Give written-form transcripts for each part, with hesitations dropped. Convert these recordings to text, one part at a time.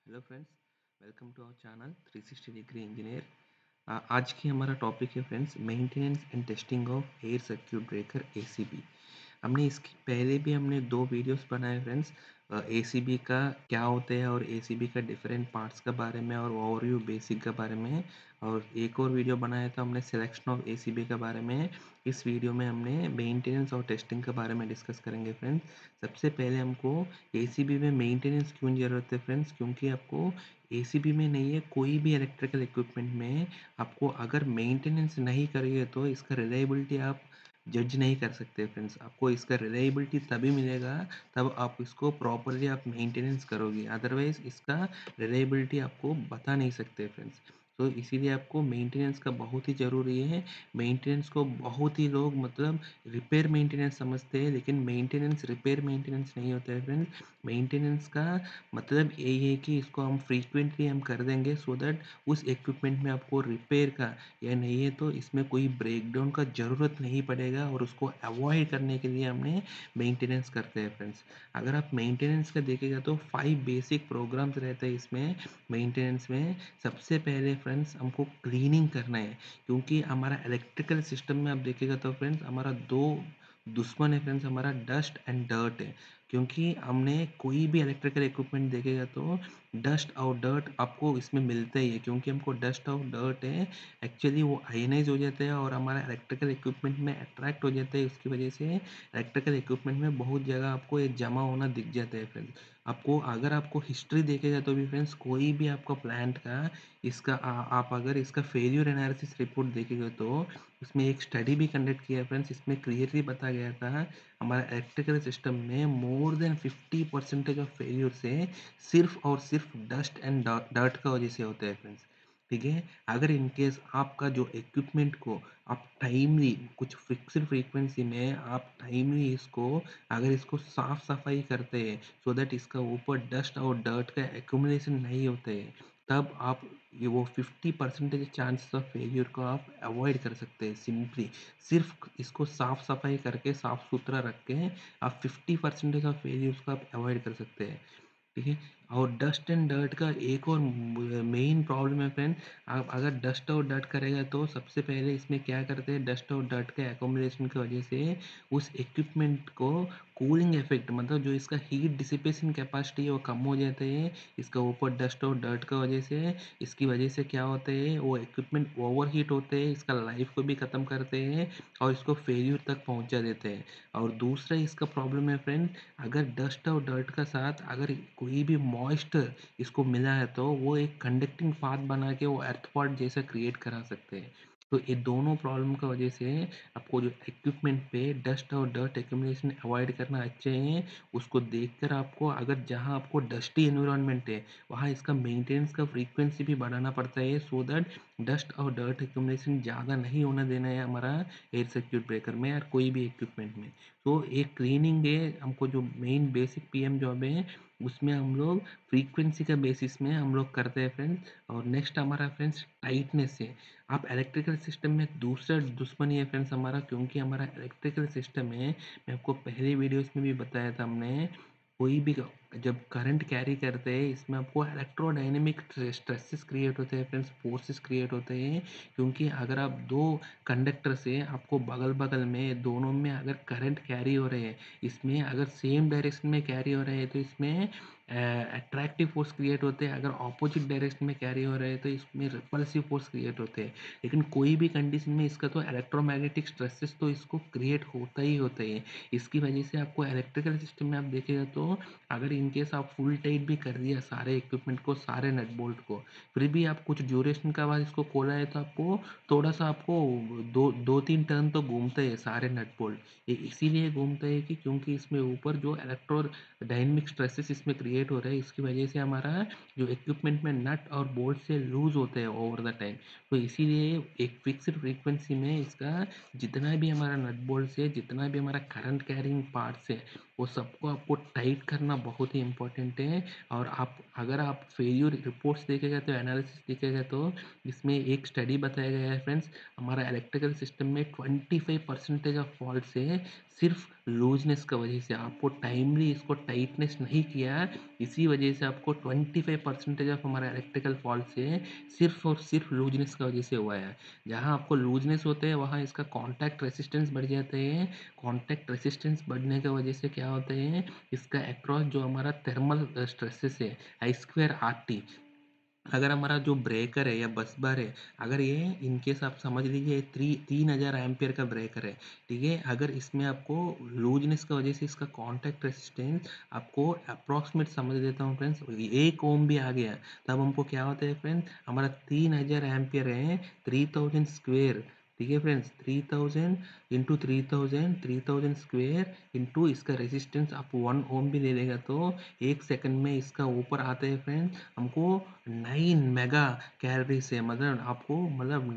Hello friends, welcome to our channel 360 degree engineer. आज की हमारा टॉपिक है friends, maintenance and testing of air circuit breaker ACB. हमने इसकी पहले भी हमने दो वीडियोस बनाए फ्रेंड्स, एसीबी का क्या होता है और एसीबी का डिफरेंट पार्ट्स के बारे में और ओवरव्यू बेसिक के बारे में। और एक और वीडियो बनाया था हमने सिलेक्शन ऑफ एसीबी के बारे में। इस वीडियो में हमने मेंटेनेंस और टेस्टिंग के बारे में डिस्कस करेंगे फ्रेंड्स। सबसे पहले हमको एसीबी में मेंटेनेंस क्यों ज़रूरत है फ्रेंड्स, क्योंकि आपको एसीबी में नहीं है, कोई भी इलेक्ट्रिकल इक्विपमेंट में आपको अगर मेंटेनेंस नहीं करिए तो इसका रिलायबिलिटी आप जज नहीं कर सकते फ्रेंड्स। आपको इसका रिलायबिलिटी तभी मिलेगा तब आप इसको प्रॉपरली आप मेंटेनेंस करोगे, अदरवाइज इसका रिलायबिलिटी आपको बता नहीं सकते फ्रेंड्स। तो इसीलिए आपको मेंटेनेंस का बहुत ही ज़रूरी है। मेंटेनेंस को बहुत ही लोग मतलब रिपेयर मेंटेनेंस समझते हैं, लेकिन मेंटेनेंस रिपेयर मेंटेनेंस नहीं होता है फ्रेंड्स। मेंटेनेंस का मतलब यही है कि इसको हम फ्रीक्वेंटली हम कर देंगे सो दैट उस इक्विपमेंट में आपको रिपेयर का या नहीं है तो इसमें कोई ब्रेकडाउन का ज़रूरत नहीं पड़ेगा, और उसको अवॉइड करने के लिए हमने मेंटेनेंस करते हैं फ्रेंड्स। अगर आप मेंटेनेंस का देखेगा तो 5 बेसिक प्रोग्राम्स रहते हैं इसमें मेंटेनेंस में। सबसे पहले फ्रेंड्स हमको क्लीनिंग करना है, क्योंकि हमारा इलेक्ट्रिकल सिस्टम में आप देखेगा तो फ्रेंड्स हमारा दो दुश्मन है फ्रेंड्स, हमारा डस्ट एंड डर्ट है। क्योंकि हमने कोई भी इलेक्ट्रिकल इक्विपमेंट देखेगा तो डस्ट और डर्ट आपको इसमें मिलता ही है, क्योंकि हमको डस्ट और डर्ट है एक्चुअली वो आयनाइज हो जाते हैं और हमारा इलेक्ट्रिकल इक्विपमेंट में अट्रैक्ट हो जाते हैं। उसकी वजह से इलेक्ट्रिकल इक्विपमेंट में बहुत जगह आपको ये जमा होना दिख जाता है फ्रेंड्स। आपको अगर आपको हिस्ट्री देखेगा तो भी फ्रेंड्स कोई भी आपका प्लांट का इसका आप अगर इसका फेल्यूर एनालिसिस रिपोर्ट देखेगा तो उसमें एक स्टडी भी कंडक्ट किया फ्रेंड्स। इसमें क्लियरली बताया गया था हमारा इलेक्ट्रिकल सिस्टम में मोर देन 50% ऑफ फेल्यूर से सिर्फ और सिर्फ डस्ट एंड डर्ट का वजह से होता है फ्रेंड्स। ठीक है, अगर इन केस आपका जो इक्विपमेंट को आप टाइमली कुछ फिक्स्ड फ्रीक्वेंसी में आप टाइमली इसको अगर इसको साफ सफाई करते हैं सो दैट इसका ऊपर डस्ट और डर्ट का एक्यूमुलेशन नहीं होते हैं, तब आप ये वो 50% चांसेस ऑफ फेलियर को आप अवॉइड कर सकते हैं। सिंपली सिर्फ इसको साफ सफाई करके साफ सुथरा रख के आप 50% ऑफ फेलियर्स को आप अवॉइड कर सकते हैं। ठीक है, और डस्ट एंड डर्ट का एक और मेन प्रॉब्लम है फ्रेंड। आप अगर डस्ट और डर्ट करेगा तो सबसे पहले इसमें क्या करते हैं, डस्ट और डर्ट के एकोमोडेशन की वजह से उस इक्विपमेंट को कूलिंग इफेक्ट मतलब जो इसका हीट डिसिपेशन कैपेसिटी है वो कम हो जाते हैं। इसका ऊपर डस्ट और डर्ट का वजह से इसकी वजह से क्या होता है, वो इक्विपमेंट ओवर हीट होते हैं, इसका लाइफ को भी ख़त्म करते हैं और इसको फेल्यूर तक पहुंचा देते हैं। और दूसरा इसका प्रॉब्लम है फ्रेंड, अगर डस्ट और डर्ट का साथ अगर कोई भी मॉइस्चर इसको मिला है तो वो एक कंडक्टिंग पाथ बना के वो एर्थपॉट जैसा क्रिएट करा सकते हैं। तो ये दोनों प्रॉब्लम की वजह से आपको जो इक्विपमेंट पे डस्ट और डर्ट एक्यूमुलेशन अवॉइड करना अच्छे हैं। उसको देखकर आपको अगर जहाँ आपको डस्टी एनवायरनमेंट है वहाँ इसका मेंटेनेंस का फ्रीक्वेंसी भी बढ़ाना पड़ता है सो दैट डस्ट और डर्ट एक्यूमुलेशन ज़्यादा नहीं होने देना है हमारा एयर सर्क्यूट ब्रेकर में या कोई भी इक्विपमेंट में। तो एक क्लीनिंग है हमको जो मेन बेसिक पीएम जॉब है उसमें हम लोग फ्रीक्वेंसी का बेसिस में हम लोग करते हैं फ्रेंड्स। और नेक्स्ट हमारा फ्रेंड्स टाइटनेस है। आप इलेक्ट्रिकल सिस्टम में दूसरा दुश्मनी है फ्रेंड्स हमारा, क्योंकि हमारा इलेक्ट्रिकल सिस्टम है, मैं आपको पहले वीडियोस में भी बताया था हमने, कोई भी जब करंट कैरी करते हैं इसमें आपको इलेक्ट्रोडायनेमिक स्ट्रेसेस क्रिएट होते हैं फ्रेंड्स, फोर्सेस क्रिएट होते हैं। क्योंकि अगर आप दो कंडक्टर से आपको बगल बगल में दोनों में अगर करंट कैरी हो रहे हैं, इसमें अगर सेम डायरेक्शन में कैरी हो रहे हैं तो इसमें अट्रैक्टिव फोर्स क्रिएट होते हैं, अगर ऑपोजिट डायरेक्शन में कैरी हो रहे हैं तो इसमें रिपल्सिव फोर्स क्रिएट होते हैं। लेकिन कोई भी कंडीशन में इसका तो इलेक्ट्रोमैग्नेटिक स्ट्रेसेस तो इसको क्रिएट होता ही होता है। इसकी वजह से आपको इलेक्ट्रिकल सिस्टम में आप देखेगा तो अगर इन केस आप फुल टाइट भी कर दिया सारे इक्विपमेंट को सारे नट बोल्ट को, फिर भी आप कुछ ड्यूरेशन के बाद इसको खोला है तो आपको थोड़ा सा आपको दो दो तीन टर्न तो घूमते हैं सारे नट बोल्ट। ये इसीलिए घूमता है कि क्योंकि इसमें ऊपर जो इलेक्ट्रो डायनेमिक स्ट्रेसेस इसमें क्रिएट हो रहे हैं इसकी वजह से हमारा जो इक्विपमेंट में नट और बोल्ट से लूज होते हैं ओवर द टाइम। तो इसीलिए एक फिक्स्ड फ्रीक्वेंसी में इसका जितना भी हमारा नट बोल्ट है जितना भी हमारा करंट कैरिंग पार्ट्स है वो सबको आपको टाइट करना बहुत ही इंपॉर्टेंट है। और आप अगर आप फेल्यूर रिपोर्ट्स देखेगा तो एनालिसिस देखेगा तो इसमें एक स्टडी बताया गया है फ्रेंड्स, हमारा इलेक्ट्रिकल सिस्टम में 25% ऑफ फॉल्ट से सिर्फ लूजनेस का वजह से आपको टाइमली इसको टाइटनेस नहीं किया, इसी वजह से आपको 25% ऑफ हमारा इलेक्ट्रिकल फॉल्ट से सिर्फ और सिर्फ लूजनेस का वजह से हुआ है। जहाँ आपको लूजनेस होते हैं वहाँ इसका कॉन्टैक्ट रेसिस्टेंस बढ़ जाते हैं। कॉन्टैक्ट रेसिस्टेंस बढ़ने की वजह से क्या होते हैं, इसका अक्रॉस जो हमारा थर्मल स्ट्रेसेस है आई स्क्वायर आर टी, अगर हमारा जो ब्रेकर है या बस बार है, अगर ये इनकेस आप समझ लीजिए 3000 एम्पियर का ब्रेकर है, ठीक है, अगर इसमें आपको लूजनेस की वजह से इसका कॉन्टैक्ट रेसिस्टेंस आपको अप्रॉक्सीमेट समझ देता हूँ फ्रेंड्स, 1 ओम भी आ गया, तब हमको क्या होता है फ्रेंड्स, हमारा 3000 एम्पियर है, 3000 स्क्वेयर, ठीक है फ्रेंड्स, 3000 इंटू 3000 स्क्वेयर इंटू इसका रेजिस्टेंस आप 1 ओम भी ले लेगा तो 1 सेकंड में इसका ऊपर आते हैं फ्रेंड्स हमको 9 मेगा कैलोरी से, मतलब आपको मतलब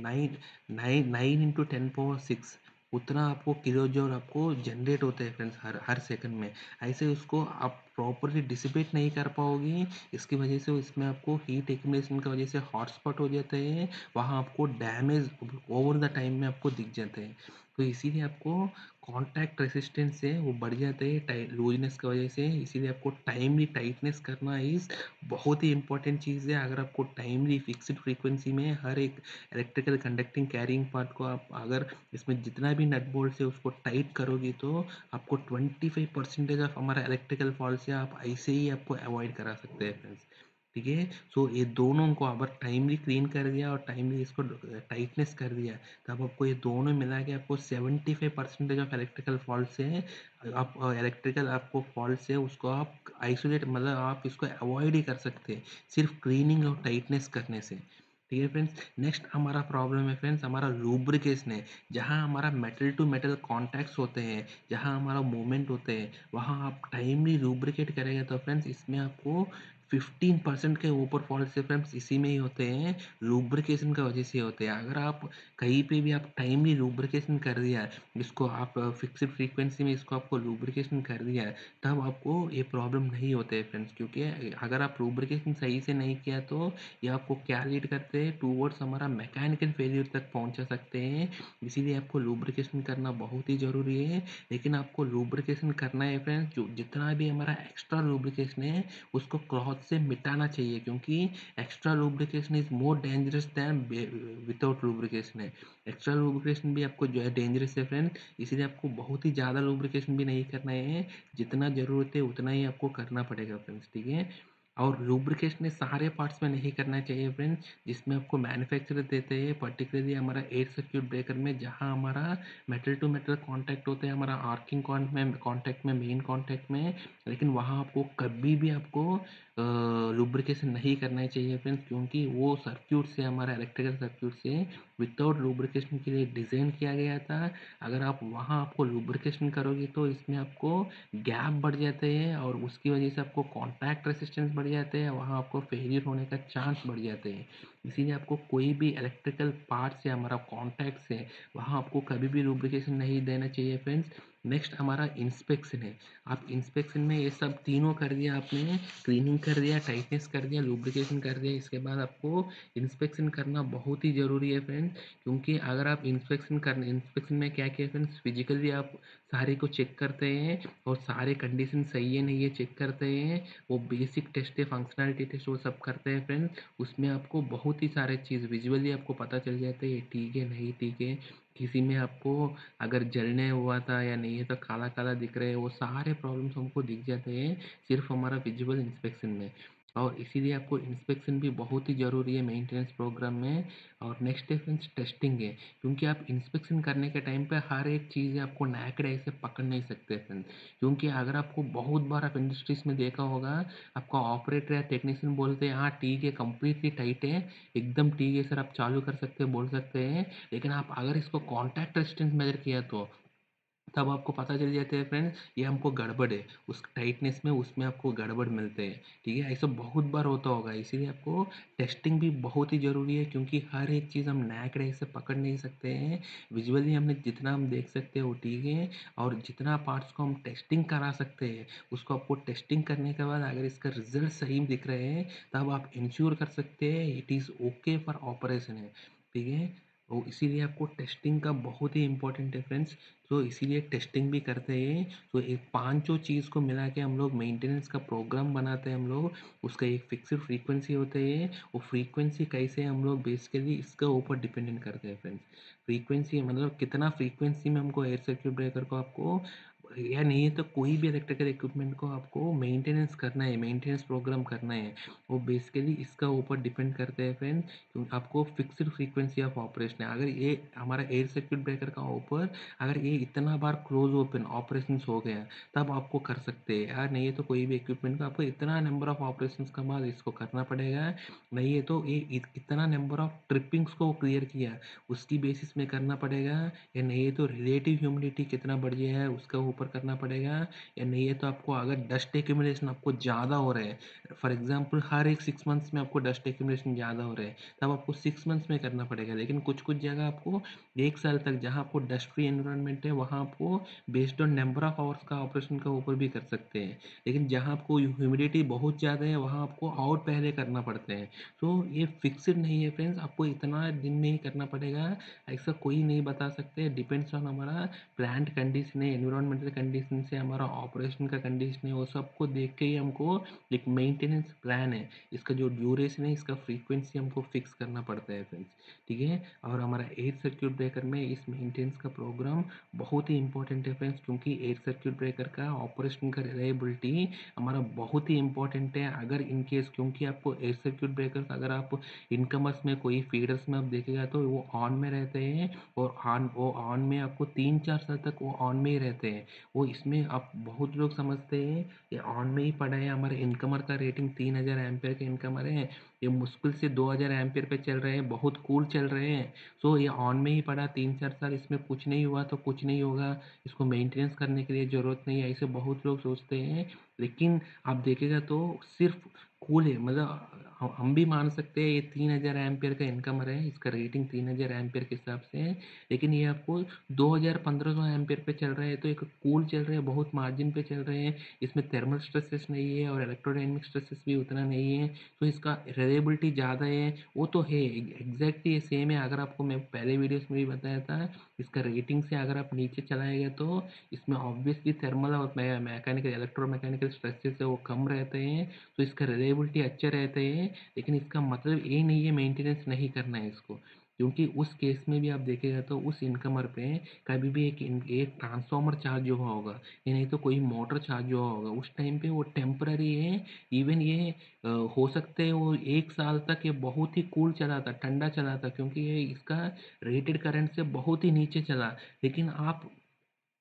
9 इंटू 10 पावर 6 उतना आपको किलो जूल आपको जनरेट होते हैं फ्रेंड्स हर सेकंड में। ऐसे उसको आप प्रॉपरली डिसिपेट नहीं कर पाओगे, इसकी वजह से इसमें आपको हीट एक्यूमुलेशन की वजह से हॉटस्पॉट हो जाते हैं, वहाँ आपको डैमेज ओवर द टाइम में आपको दिख जाते हैं। तो इसीलिए आपको कॉन्टैक्ट रेसिस्टेंस है वो बढ़ जाते हैं लूजनेस की वजह से, इसीलिए आपको टाइमली टाइटनेस करना इज़ बहुत ही इंपॉर्टेंट चीज़ है। अगर आपको टाइमली फिक्स्ड फ्रीक्वेंसी में हर एक इलेक्ट्रिकल कंडक्टिंग कैरिंग पार्ट को आप अगर इसमें जितना भी नट बोल्ट है उसको टाइट करोगे तो आपको 25% ऑफ हमारा इलेक्ट्रिकल फॉल्ट से आप ऐसे ही आपको अवॉइड करा सकते हैं फ्रेंड्स, ठीक है। सो ये दोनों को अगर टाइमली क्लीन कर दिया और टाइमली इसको टाइटनेस कर दिया, तब आपको ये दोनों मिला के आपको 75% ऑफ इलेक्ट्रिकल फॉल्ट से आप इलेक्ट्रिकल आपको फॉल्ट से उसको आप आइसोलेट, मतलब आप इसको अवॉइड ही कर सकते हैं सिर्फ क्लीनिंग और टाइटनेस करने से, ठीक है फ्रेंड्स। नेक्स्ट हमारा प्रॉब्लम है फ्रेंड्स हमारा लूब्रिकेशन है, जहाँ हमारा मेटल टू मेटल कॉन्टैक्ट्स होते हैं, जहाँ हमारा मूवमेंट होते हैं, वहाँ आप टाइमली लूब्रिकेट करेंगे तो फ्रेंड्स इसमें आपको 15% के ऊपर फॉल्ट से फ्रेंड्स इसी में ही होते हैं, लूब्रिकेशन की वजह से होते हैं। अगर आप कहीं पे भी आप टाइमली लूब्रिकेशन कर दिया है, इसको आप फिक्स्ड फ्रीक्वेंसी में इसको आपको लूब्रिकेशन कर दिया है, तब आपको ये प्रॉब्लम नहीं होते हैं फ्रेंड्स, क्योंकि अगर आप लूब्रिकेशन सही से नहीं किया तो ये आपको क्या लीड करते हैं टूवर्ड्स हमारा मैकेनिकल फेलियर तक पहुंचा सकते हैं। इसीलिए आपको लूब्रिकेशन करना बहुत ही ज़रूरी है, लेकिन आपको लूब्रिकेशन करना है फ्रेंड्स, जो जितना भी हमारा एक्स्ट्रा लूब्रिकेशन है उसको क्लॉथ से मिटाना चाहिए, क्योंकि extra lubrication is more dangerous than without lubrication है। एक्स्ट्रा लूब्रिकेशन भी आपको जो है डेंजरस है फ्रेंड, इसीलिए आपको बहुत ही ज़्यादा लूब्रिकेशन भी नहीं करना है, जितना ज़रूरत है उतना ही आपको करना पड़ेगा फ्रेंड्स, ठीक है। और लूब्रिकेशन सारे पार्ट्स में नहीं करना चाहिए फ्रेंड्स, जिसमें आपको मैन्युफैक्चरर देते हैं, पर्टिकुलरली हमारा एयर सर्किट ब्रेकर में जहाँ हमारा मेटल टू मेटल कॉन्टैक्ट होता है, हमारा आर्किंग कॉन्टैक्ट में मेन कॉन्टैक्ट में, लेकिन वहाँ आपको कभी भी आपको लुब्रिकेशन नहीं करना चाहिए फ्रेंड्स, क्योंकि वो सर्क्यूट से हमारा इलेक्ट्रिकल सर्क्यूट से विदाउट लुब्रिकेशन के लिए डिज़ाइन किया गया था। अगर आप वहाँ आपको लुब्रिकेशन करोगे तो इसमें आपको गैप बढ़ जाते हैं और उसकी वजह से आपको कॉन्टैक्ट रेसिस्टेंस बढ़ जाते हैं, वहाँ आपको फेलियर होने का चांस बढ़ जाते हैं। इसीलिए आपको कोई भी इलेक्ट्रिकल पार्ट से हमारा कॉन्टैक्ट से वहाँ आपको कभी भी लुब्रिकेशन नहीं देना चाहिए फ्रेंड्स। नेक्स्ट हमारा इंस्पेक्शन है, आप इंस्पेक्शन में ये सब तीनों कर दिया आपने, क्लीनिंग कर दिया, टाइटनेस कर दिया, लुब्रिकेशन कर दिया, इसके बाद आपको इंस्पेक्शन करना बहुत ही ज़रूरी है फ्रेंड्स, क्योंकि अगर आप इंस्पेक्शन में क्या किया फ्रेंड्स, फिजिकली आप सारे को चेक करते हैं और सारे कंडीशन सही है नहीं है चेक करते हैं, वो बेसिक टेस्ट है, फंक्शनैलिटी टेस्ट वो सब करते हैं फ्रेंड्स, उसमें आपको बहुत ही सारे चीज़ विजुअली आपको पता चल जाता है ये ठीक है नहीं ठीक है, किसी में आपको अगर जलने हुआ था या नहीं है तो काला काला दिख रहे हैं, वो सारे प्रॉब्लम्स हमको दिख जाते हैं सिर्फ हमारा विजुअल इंस्पेक्शन में। और इसीलिए आपको इंस्पेक्शन भी बहुत ही ज़रूरी है मेंटेनेंस प्रोग्राम में। और नेक्स्ट है फ्रेंड्स टेस्टिंग है, क्योंकि आप इंस्पेक्शन करने के टाइम पे हर एक चीज़ आपको नाकड आई से पकड़ नहीं सकते फ्रेंड्स, क्योंकि अगर आपको बहुत बार आप इंडस्ट्रीज में देखा होगा, आपका ऑपरेटर या टेक्नीशियन बोलते हैं हाँ ठीक है कंप्लीटली टाइट है, एकदम ठीक है सर आप चालू कर सकते हैं बोल सकते हैं, लेकिन आप अगर इसको कॉन्टैक्ट रेजिस्टेंस मेजर किया तो तब आपको पता चल जाता है फ्रेंड्स ये हमको गड़बड़ है, उस टाइटनेस में उसमें आपको गड़बड़ मिलते हैं, ठीक है। ऐसा बहुत बार होता होगा, इसीलिए आपको टेस्टिंग भी बहुत ही ज़रूरी है, क्योंकि हर एक चीज़ हम नैकड ऐसे पकड़ नहीं सकते हैं, विजुअली हमने जितना हम देख सकते हैं वो ठीक है, और जितना पार्ट्स को हम टेस्टिंग करा सकते हैं उसको आपको टेस्टिंग करने के बाद अगर इसका रिजल्ट सही दिख रहे हैं तब आप इंश्योर कर सकते हैं it is okay for operation है, ठीक है। और इसीलिए आपको टेस्टिंग का बहुत ही इम्पोर्टेंट है फ्रेंड्स। तो इसीलिए टेस्टिंग भी करते हैं। तो एक पाँचों चीज़ को मिला के हम लोग मेंटेनेंस का प्रोग्राम बनाते हैं हम लोग। उसका एक फिक्स्ड फ्रीक्वेंसी होते है, वो फ्रीक्वेंसी कैसे हम लोग बेसिकली इसके ऊपर डिपेंडेंट करते हैं फ्रेंड्स। फ्रीक्वेंसी मतलब कितना फ्रीक्वेंसी में हमको एयर सर्किट ब्रेकर को आपको, या नहीं तो कोई भी इलेक्ट्रिकल इक्विपमेंट को आपको मेंटेनेंस करना है, मेंटेनेंस प्रोग्राम करना है, वो बेसिकली इसका ऊपर डिपेंड करते हैं फ्रेंड। तो आपको फिक्स्ड फ्रीक्वेंसी ऑफ ऑपरेशन है। अगर ये हमारा एयर सर्किट ब्रेकर का ऊपर अगर ये इतना बार क्लोज ओपन ऑपरेशन हो गया तब आपको कर सकते हैं, यार नहीं है तो कोई भी इक्विपमेंट का आपको इतना नंबर ऑफ ऑपरेशन का बाद इसको करना पड़ेगा। नहीं है तो ये इतना नंबर ऑफ ट्रिपिंग्स को क्लियर किया उसकी बेसिस में करना पड़ेगा। या नहीं है तो रिलेटिव ह्यूमिडिटी कितना बढ़ गया है उसका ऊपर करना पड़ेगा। या नहीं है तो आपको अगर डस्ट एक्यूमुलेशन आपको ज़्यादा हो रहा है, फॉर एग्जांपल हर एक 6 मंथ्स में आपको डस्ट एक्यूमुलेशन ज़्यादा हो रहा है, तब आपको 6 मंथ्स में करना पड़ेगा। लेकिन कुछ-कुछ जगह आपको 1 साल तक जहाँ आपको डस्ट फ्री एनवायरनमेंट है वहाँ आपको based on number of hours का ऑपरेशन का ऊपर भी कर सकते हैं। लेकिन जहाँ आपको ह्यूमिडिटी बहुत ज़्यादा है वहाँ आपको और पहले करना पड़ते हैं। तो ये फिक्स्ड नहीं है फ्रेंड्स, आपको इतना दिन में ही करना पड़ेगा ऐसा कोई नहीं बता सकते। डिपेंड्स ऑन हमारा प्लांट कंडीशन है, एनवायरमेंटल कंडीशन से हमारा ऑपरेशन का कंडीशन है, वो सबको देख के ही हमको एक मेंटेनेंस प्लान है, इसका जो ड्यूरेशन है इसका फ्रीक्वेंसी हमको फिक्स करना पड़ता है फ्रेंड्स। ठीक है। और हमारा एयर सर्किट ब्रेकर में इस मेंटेनेंस का प्रोग्राम बहुत ही इंपॉर्टेंट है फ्रेंड्स, क्योंकि एयर सर्किट ब्रेकर का ऑपरेशन का रिलायबिलिटी हमारा बहुत ही इंपॉर्टेंट है। अगर इन केस क्योंकि आपको एयर सर्किट ब्रेकर अगर आप इनकमर्स में कोई फीडर्स में आप देखेगा तो वो ऑन में रहते हैं, और ऑन में आपको 3-4 साल तक वो ऑन में ही रहते हैं। वो इसमें आप बहुत लोग समझते हैं ये ऑन में ही पड़ा है, हमारे इनकमर का रेटिंग 3000 एम्पेयर के इनकमर है, ये मुश्किल से 2000 एम्पेयर पे चल रहे हैं, बहुत कूल चल रहे हैं। सो ये ऑन में ही पड़ा 3-4 साल, इसमें कुछ नहीं हुआ तो कुछ नहीं होगा, इसको मेंटेनेंस करने के लिए ज़रूरत नहीं है, ऐसे बहुत लोग सोचते हैं। लेकिन आप देखेगा तो सिर्फ कूल है, मतलब हम भी मान सकते हैं ये 3000 एम्पेयर का इनकमर है, इसका रेटिंग 3000 एम्पेयर के हिसाब से है। लेकिन ये आपको 2000-1500 एम्पेयर पे चल रहा है, तो एक कूल चल रहे हैं, बहुत मार्जिन पे चल रहे हैं, इसमें थर्मल स्ट्रेसेस नहीं है और इलेक्ट्रोडायनेमिक स्ट्रेसेस भी उतना नहीं है। तो इसका रिलायबिलिटी ज़्यादा है, वो तो है एग्जैक्टली ये सेम है। अगर आपको मैं पहले वीडियोस में भी बताया था, इसका रेटिंग से अगर आप नीचे चलाएगा तो इसमें ऑब्वियसली थर्मल और मैकेनिकल इलेक्ट्रोमैकेनिकल स्ट्रेसेस है वो कम रहते हैं, तो इसका रिलायबिलिटी अच्छे रहते हैं। लेकिन इसका मतलब ये नहीं है मेंटेनेंस नहीं करना है इसको, क्योंकि उस केस में भी आप देखेगा तो उस इनकमर पे कभी भी एक ट्रांसफार्मर चार्ज हुआ होगा, या नहीं तो कोई मोटर चार्ज हुआ होगा, उस टाइम पे वो टेम्पररी है। इवन ये हो सकते है वो 1 साल तक ये बहुत ही कूल चला था, ठंडा चला था, क्योंकि ये इसका रेटेड करंट से बहुत ही नीचे चला। लेकिन आप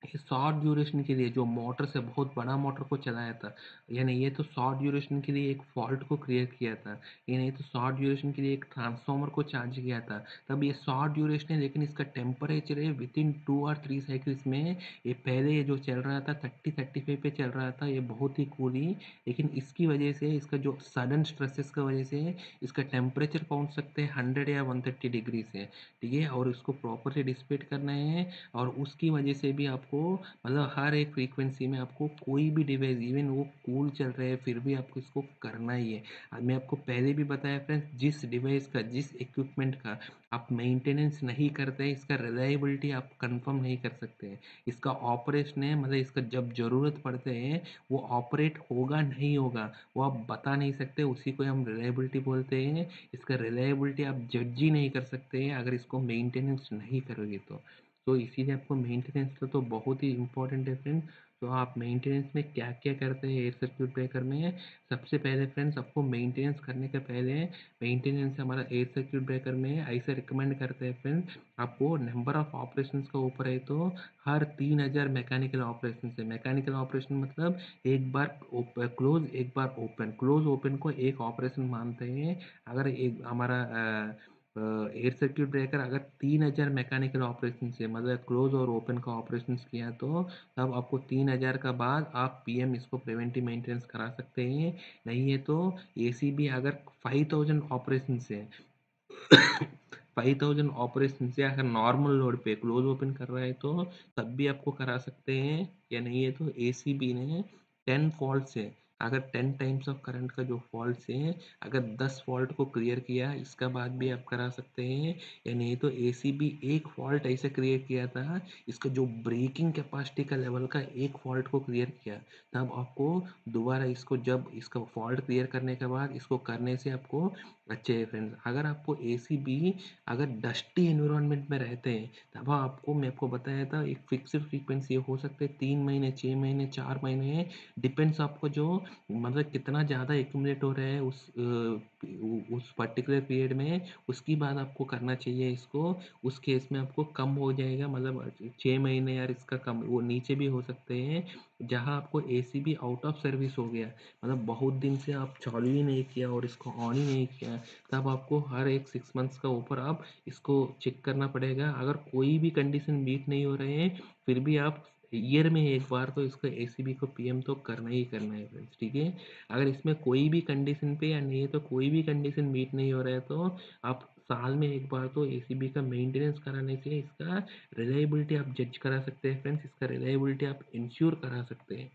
शॉर्ट ड्यूरेशन के लिए जो मोटर से बहुत बड़ा मोटर को चलाया था, यानी ये तो शॉर्ट ड्यूरेशन के लिए एक फॉल्ट को क्रिएट किया था, ये नहीं तो शॉर्ट ड्यूरेशन के लिए एक ट्रांसफार्मर को चार्ज किया था, तब ये शॉर्ट ड्यूरेशन है। लेकिन इसका टेम्परेचर है विद इन 2 और 3 साइकिल्स में, ये पहले ये जो चल रहा था 30-35 पे चल रहा था, ये बहुत ही कूल ही। लेकिन इसकी वजह से इसका जो सडन स्ट्रेसेस की वजह से इसका टेम्परेचर पहुंच सकते हैं 100 या 130 डिग्री से। ठीक है, और इसको प्रॉपरली डिसिपेट करना है। और उसकी वजह से भी आपको मतलब हर एक फ्रीक्वेंसी में आपको कोई भी डिवाइस इवन वो कूल चल रहे हैं फिर भी आपको इसको करना ही है। आज मैं आपको पहले भी बताया फ्रेंड्स, जिस डिवाइस का जिस इक्विपमेंट का आप मेंटेनेंस नहीं करते हैं इसका रिलायबिलिटी आप कंफर्म नहीं कर सकते हैं। इसका ऑपरेशन है मतलब इसका जब ज़रूरत पड़ते हैं वो ऑपरेट होगा नहीं होगा वो आप बता नहीं सकते, उसी को हम रिलायबिलिटी बोलते हैं। इसका रिलायबिलिटी आप जज ही नहीं कर सकते हैं अगर इसको मेंटेनेंस नहीं करोगे तो इसीलिए आपको मेंटेनेंस तो बहुत ही इम्पोर्टेंट है फ्रेंड। तो आप मेंटेनेंस में क्या क्या करते हैं एयर सर्किट ब्रेकर में, सबसे पहले फ्रेंड्स आपको मेंटेनेंस करने के पहले मेंटेनेंस हमारा एयर सर्किट ब्रेकर में ऐसे रिकमेंड करते हैं फ्रेंड, आपको नंबर ऑफ ऑपरेशंस का ऊपर है तो हर 3000 मैकेनिकल ऑपरेशन से, मैकेनिकल ऑपरेशन मतलब एक बार क्लोज एक बार ओपन, क्लोज ओपन को एक ऑपरेशन मानते हैं। अगर एक हमारा एयर सर्किट ब्रेकर अगर 3000 मैकेनिकल ऑपरेशन से मतलब क्लोज और ओपन का ऑपरेशन किया तो तब आपको 3000 का बाद आप पीएम इसको प्रिवेंटिव मेंटेनेंस करा सकते हैं। नहीं है तो एसीबी अगर 5000 ऑपरेशन से 5000 ऑपरेशन से अगर नॉर्मल लोड पे क्लोज ओपन कर रहा है तो तब भी आपको करा सकते हैं। या नहीं है तो एसीबी ने 10 फॉल्ट से अगर 10 टाइम्स ऑफ करंट का जो फॉल्ट है, अगर 10 फॉल्ट को क्लियर किया इसका बाद भी आप करा सकते हैं, या नहीं तो एसीबी एक फॉल्ट ऐसे क्रिएट किया था, इसका जो ब्रेकिंग कैपेसिटी का लेवल का एक फॉल्ट को क्लियर किया, तब आपको दोबारा इसको जब इसका फॉल्ट क्लियर करने के बाद इसको करने से आपको अच्छे है फ्रेंड्स। अगर आपको एसीबी अगर डस्टी एनवायरनमेंट में रहते हैं, तब आपको मैं आपको बताया था एक फिक्स्ड फ्रीक्वेंसी हो सकते हैं 3 महीने, 6 महीने, 4 महीने, डिपेंड्स आपको जो मतलब कितना ज़्यादा एक्यूमुलेट हो रहा है उस पर्टिकुलर पीरियड में, उसकी बाद आपको करना चाहिए इसको। उस केस में आपको कम हो जाएगा, मतलब 6 महीने यार इसका कम वो नीचे भी हो सकते हैं, जहाँ आपको एसीबी आउट ऑफ सर्विस हो गया, मतलब बहुत दिन से आप चालू ही नहीं किया और इसको ऑन ही नहीं किया, तब आपको हर एक 6 मंथ्स का ऊपर आप इसको चेक करना पड़ेगा। अगर कोई भी कंडीशन मीट नहीं हो रहे हैं, फिर भी आप ईयर में एक बार तो इसको एसीबी को पीएम तो करना ही करना है फ्रेंड्स, ठीक है। अगर इसमें कोई भी कंडीशन पे या नहीं है तो कोई भी कंडीशन मीट नहीं हो रहा है, तो आप साल में एक बार तो एसीबी का मेंटेनेंस कराने से इसका रिलायबिलिटी आप जज करा सकते हैं फ्रेंड्स, इसका रिलायबिलिटी आप इंश्योर करा सकते हैं,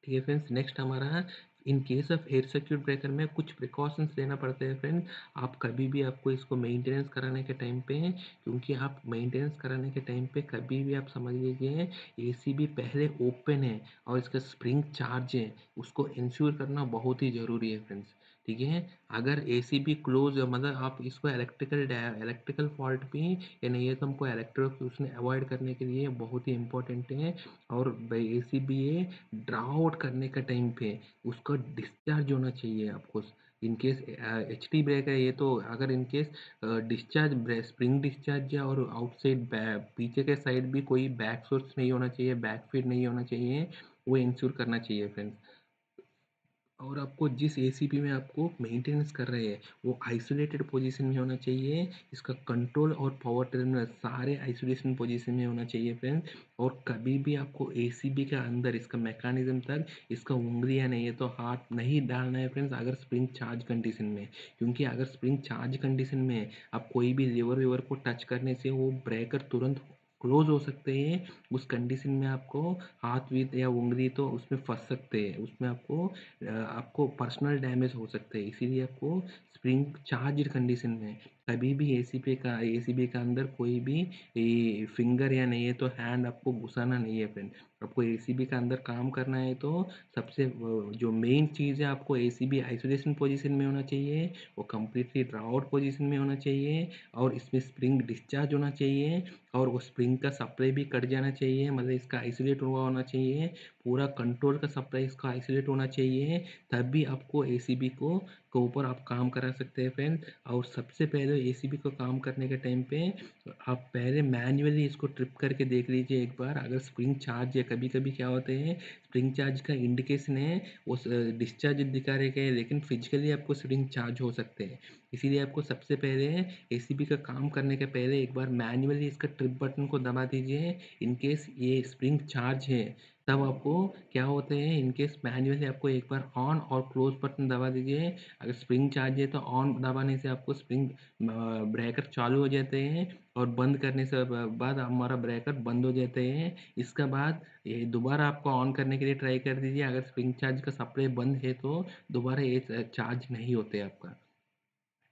ठीक है फ्रेंड्स। नेक्स्ट हमारा in case of air circuit breaker में कुछ प्रिकॉशंस लेना पड़ते हैं फ्रेंड। आप कभी भी आपको इसको मेंटेनेंस कराने के टाइम पे, क्योंकि आप मेंटेनेंस कराने के टाइम पे कभी भी आप समझ लीजिए एसीबी पहले ओपन है और इसका स्प्रिंग चार्ज है, उसको इंश्योर करना बहुत ही ज़रूरी है फ्रेंड्स, ठीक है। अगर एसीबी क्लोज मतलब आप इसको इलेक्ट्रिकल फॉल्ट भी या नहीं है तो हमको इलेक्ट्रिक उसने अवॉइड करने के लिए बहुत ही इंपॉर्टेंट है। और एसीबी ये ड्राउट करने का टाइम पे उसका डिस्चार्ज होना चाहिए आपको। In case H T break है ये, तो अगर in case discharge spring discharge या और आउटसाइड पीछे के साइड भी कोई बैक सोर्स नहीं होना चाहिए, बैक फीड नहीं होना चाहिए, वो इंश्योर करना चाहिए फ्रेंड्स। और आपको जिस एसीपी में आपको मेंटेनेंस कर रहे हैं वो आइसोलेटेड पोजीशन में होना चाहिए, इसका कंट्रोल और पावर टर्मिनल सारे आइसोलेशन पोजीशन में होना चाहिए फ्रेंड। और कभी भी आपको एसीबी के अंदर इसका मैकेनिज्म तक इसका उंगली या नहीं है तो हाथ नहीं डालना है फ्रेंड्स, अगर स्प्रिंग चार्ज कंडीशन में। क्योंकि अगर स्प्रिंग चार्ज कंडीशन में आप कोई भी लीवर वीवर को टच करने से वो ब्रेकर तुरंत क्लोज हो सकते हैं, उस कंडीशन में आपको हाथ वीत या उंगली तो उसमें फंस सकते हैं, उसमें आपको पर्सनल डैमेज हो सकते हैं। इसीलिए आपको स्प्रिंग चार्ज कंडीशन में कभी भी एसीबी का अंदर कोई भी फिंगर या नहीं है तो हैंड आपको घुसाना नहीं है फ्रेंड। आपको एसीबी का अंदर काम करना है तो सबसे जो मेन चीज़ है, आपको एसीबी आइसोलेशन पोजीशन में होना चाहिए, वो कम्प्लीटली ड्राउट पोजीशन में होना चाहिए, और इसमें स्प्रिंग डिस्चार्ज होना चाहिए, और वो स्प्रिंग का सप्लाई भी कट जाना चाहिए, मतलब इसका आइसोलेट हुआ होना चाहिए, पूरा कंट्रोल का सप्लाई इसका आइसोलेट होना चाहिए, तब भी आपको एसीबी को ऊपर आप काम करा सकते हैं फ्रेंड। और सबसे पहले एसीबी को काम करने के टाइम पे आप पहले मैन्युअली इसको ट्रिप करके देख लीजिए एक बार, अगर स्प्रिंग चार्ज है, कभी कभी क्या होते हैं स्प्रिंग चार्ज का इंडिकेशन है वो डिस्चार्ज दिखा रहे हैं, लेकिन फिजिकली आपको स्प्रिंग चार्ज हो सकते हैं। इसीलिए आपको सबसे पहले एसीबी का काम करने के पहले एक बार मैन्युअली इसका ट्रिप बटन को दबा दीजिए, इन केस ये स्प्रिंग चार्ज है। तब आपको क्या होते हैं, इन केस मैन्युअली आपको एक बार ऑन और क्लोज बटन दबा दीजिए, अगर स्प्रिंग चार्ज है तो ऑन दबाने से आपको स्प्रिंग ब्रेकर चालू हो जाते हैं, और बंद करने से बाद हमारा ब्रेकर बंद हो जाते हैं। इसके बाद ये दोबारा आपको ऑन करने के लिए ट्राई कर दीजिए, अगर स्प्रिंग चार्ज का सप्लाई बंद है तो दोबारा ये चार्ज नहीं होते आपका,